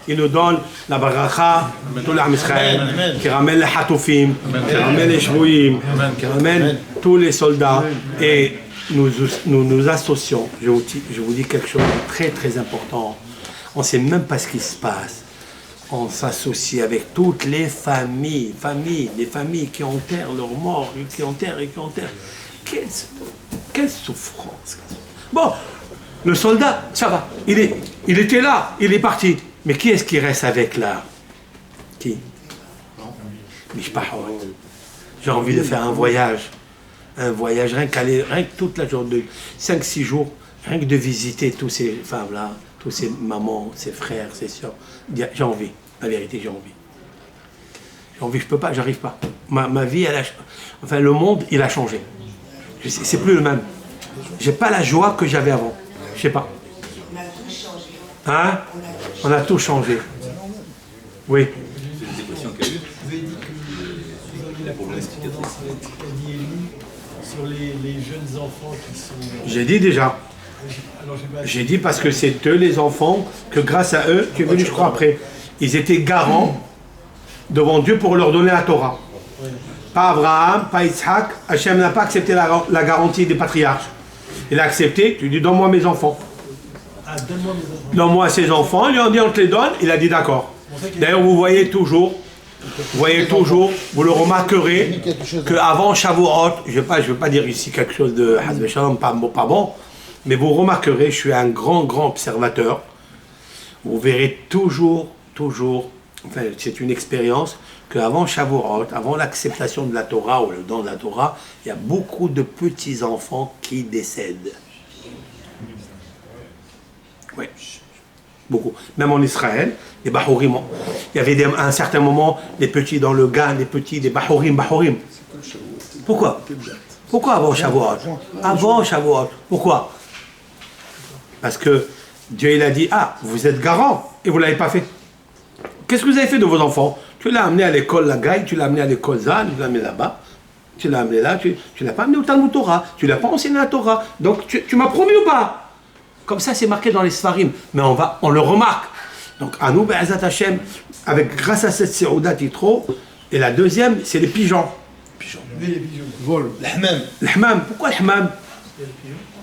il nous donne la baracha, tout le Ham Israël, qui ramène les Hatoufim, qui ramène les Shvouim, qui ramène tous les soldats. Et nous associons, je vous dis quelque chose de très très important. On ne sait même pas ce qui se passe. On s'associe avec toutes les familles qui enterrent leurs morts, qui enterrent. Quelle souffrance. Bon, le soldat, ça va, il était là, il est parti. Mais qui est-ce qui reste avec là? Qui? J'ai envie de faire un voyage, rien que toute la journée, 5-6 jours, rien que de visiter tous ces femmes-là, tous ces mamans, ces frères, ces soeurs. J'ai envie, la vérité, j'ai envie, je peux pas, j'arrive pas. Ma vie, le monde, il a changé. C'est plus le même. J'ai pas la joie que j'avais avant. Je sais pas. On a tout changé. Hein? On a tout changé. Oui. C'est une dépression qu'il y a eu. Vous avez dit que vous avez la correspondance avec Eddie Elie sur les jeunes enfants qui sont... J'ai dit déjà. J'ai dit parce que c'est eux les enfants que grâce à eux, tu es venu je crois après, ils étaient garants devant Dieu pour leur donner la Torah. Pas Abraham, pas Isaac, Hachem n'a pas accepté la garantie des patriarches. Il a accepté, tu dis donne-moi mes enfants. Ah, donne-moi mes enfants. Donne-moi ses enfants, il lui a dit on te les donne, il a dit d'accord. D'ailleurs vous voyez toujours, vous le remarquerez qu'avant Shavuot, je ne vais pas dire ici quelque chose de Hazbe Shalom, pas bon, mais vous remarquerez, je suis un grand observateur, vous verrez toujours, enfin c'est une expérience, qu'avant Shavuot, avant l'acceptation de la Torah ou le don de la Torah, il y a beaucoup de petits-enfants qui décèdent. Oui, beaucoup. Même en Israël, les Bahorim, il y avait à un certain moment des petits dans le Gan, des Bahorim. Pourquoi avant Shavuot? Avant Shavuot. Pourquoi? Parce que Dieu il a dit, vous êtes garant et vous ne l'avez pas fait. Qu'est-ce que vous avez fait de vos enfants? Tu l'as amené à l'école Lagaï, tu l'as amené à l'école Zan, tu l'as amené là-bas, tu l'as amené là, tu ne l'as pas amené au Talmud Torah, tu ne l'as pas enseigné la Torah. Donc tu m'as promis ou pas? Comme ça c'est marqué dans les Sfarim, mais on le remarque. Donc à nous, Be'ezat Hashem, grâce à cette Seouda Titro, et la deuxième, c'est les pigeons. Les pigeons. Vol. L'hmam. Pourquoi l'hmam?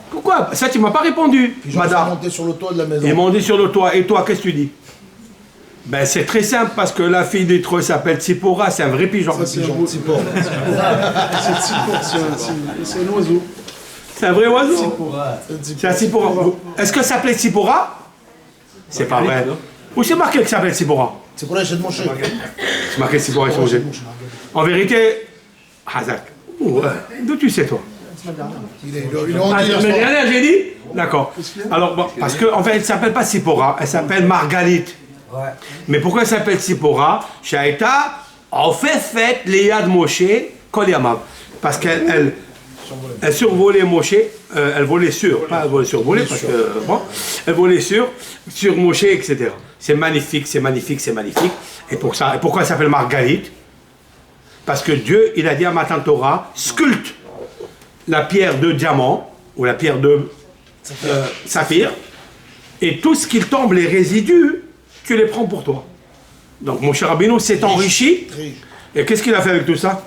Pourquoi? Ça tu ne m'as pas répondu, madame. Monté sur le toit de la maison. Il est monté sur le toit, et toi, qu'est-ce que tu dis? Ben c'est très simple parce que la fille des Treux s'appelle Tzipora, c'est un vrai pigeon. Ça, c'est un beau Tzipora. C'est un oiseau. C'est un vrai oiseau. Tzipora. C'est un Tzipora. Est-ce que ça s'appelait Tzipora? C'est pas vrai. Où c'est marqué que ça s'appelle Tzipora? C'est pour l'acheter de mon chef. C'est marqué Tzipora et changé. En vérité, Hazak. D'où tu sais toi? Il est Mais rien, j'ai dit? D'accord. Alors, bon, parce qu'en fait, elle ne s'appelle pas Tzipora, elle s'appelle Margalite. Mais pourquoi elle s'appelle Tzipora? Shaïta, en fait, Léa de Moshe, Kol Yamav. Parce qu'elle survolait Moshe, elle volait sur, pas elle volait survoler, parce que, bon, elle volait sur Moshe, etc. C'est magnifique. Et pourquoi elle s'appelle Margalite? Parce que Dieu, il a dit à Matan Torah, sculpte la pierre de diamant, ou la pierre de saphir, et tout ce qu'il tombe, les résidus, tu les prends pour toi. Donc mon cher Rabbeinu s'est enrichi. Et qu'est-ce qu'il a fait avec tout ça?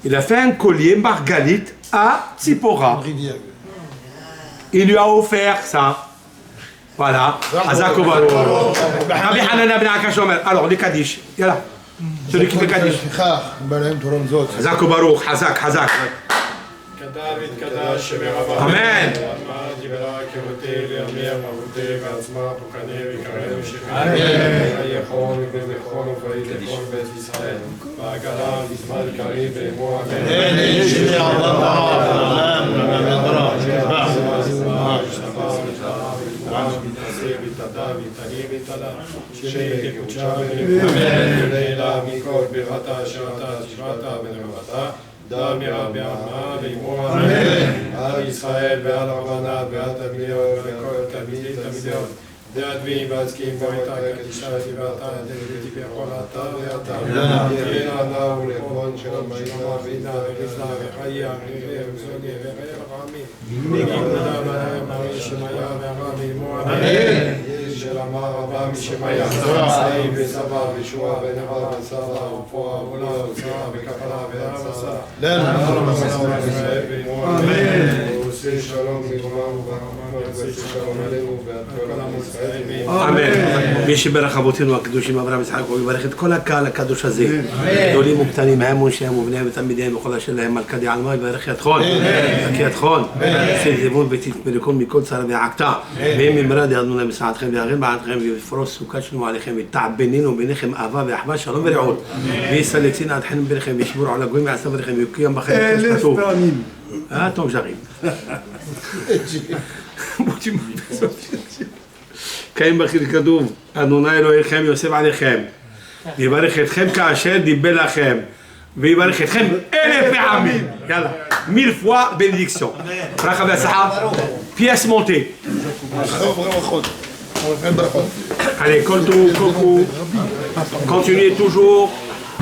Il a fait un collier Margalite à Tzipora. Il lui a offert ça. Voilà. Alors les Kaddish. Yalla. Celui qui fait Kaddish. לפיכך, בא להם תורה זאת. חזק וברוך, חזק, חזק. כתב התקדש שמרבה. אמן. דיברה כרותי וירמיה מהותי ועצמה פוקנה ויקרב שכנה. יכול ובכל ובית לכל בית ישראל. בעגלה בזמן קריב ואמור אמן. מכל בירתה אשרתה תשבתה ונרבתה דמי רבי עמה ואמרו אמן על ישראל ועל רבנה ועל תלמידות וכל תלמידות דאדמי ועצקים בריתה קדישה דיברתה דגליתי בכל אתר ואתר תהיינה נאו לכבוד של המשימה וינה ורזנה וחיה וזוגי ורעי רעמי נגידה בהם הרי שמיה והרמי אמו אמן של אמר רבה משמיה סעי וסבא ושועה ונבא וסבא ופועה עולה וצרה וכפלה והרסה אמן ועושה שלום לגמר וברמה ועושה שלום עלינו ועד כל עם ישראל אמן. מי שברך אבותינו הקדושים אברהם יצחק ויברך את כל הקהל הקדוש הזה, גדולים וקטנים, הם ונשיהם ובניהם ותלמידיהם וכל אשר להם מלכה דעלמא יברך ידכון, יקי ידכון, עשה זבון ותתמלכון מכל צרה ועקתה, והם ממרד ידנו להם מסעתכם ויארגן בעדכם ויפרוס סוכה שלמו עליכם ויתעבנינו ביניכם אהבה ואחווה שלום ורעות, ויסלצין עדכם ביניכם וישמור על הגויים ויעשה בריכם ויוקיים בכם. 1000 פעמים. טוב j'arrive. קיים כתוב, אדוני אלוהיכם יוסף עליכם, ויברך אתכם כאשר דיבר לכם, ויברך אתכם 1000 פעמים. יאללה, 1000 fois bénédiction. ברכה והצלחה, pièce montée. Allez, continuez toujours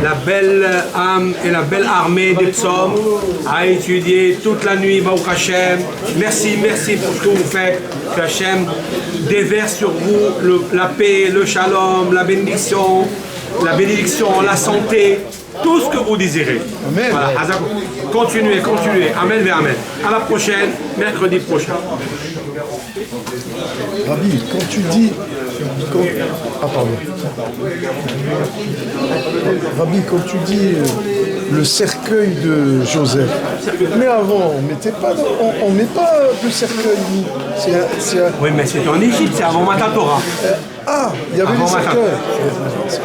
la belle âme et la belle armée des psaumes à étudier toute la nuit, Baruch Hashem. Merci pour ce que vous faites. Que Hashem déverse sur vous la paix, le shalom, la bénédiction, la santé, tout ce que vous désirez. Amen. Voilà, continuez. Amen et amen. À la prochaine, mercredi prochain. Rabbi, quand tu dis... Rabbi, quand tu dis le cercueil de Joseph, mais avant, on met pas de cercueil, nous. Oui, mais c'était en Égypte, c'est avant Matan Torah. Ah, il y avait des cercueils.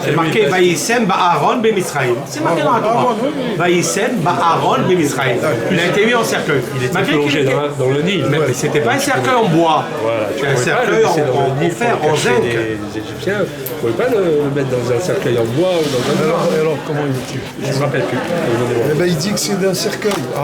C'est marqué Vaïsem Ba'aron B'Misraïm. C'est marqué dans la Torah. Vaïsem Ba'aron B'Misraïm. Il a été mis en cercueil. Il était plongé dans le Nil. Mais c'était pas un cercueil en bois. Voilà, C'est un cercueil en fer, en zinc. Les Égyptiens, vous ne pouvez pas le mettre dans un cercueil en bois ou dans un bois. Alors comment il est-il? Je ne me rappelle plus. Eh ben, il dit que c'est d'un cercueil. Ah.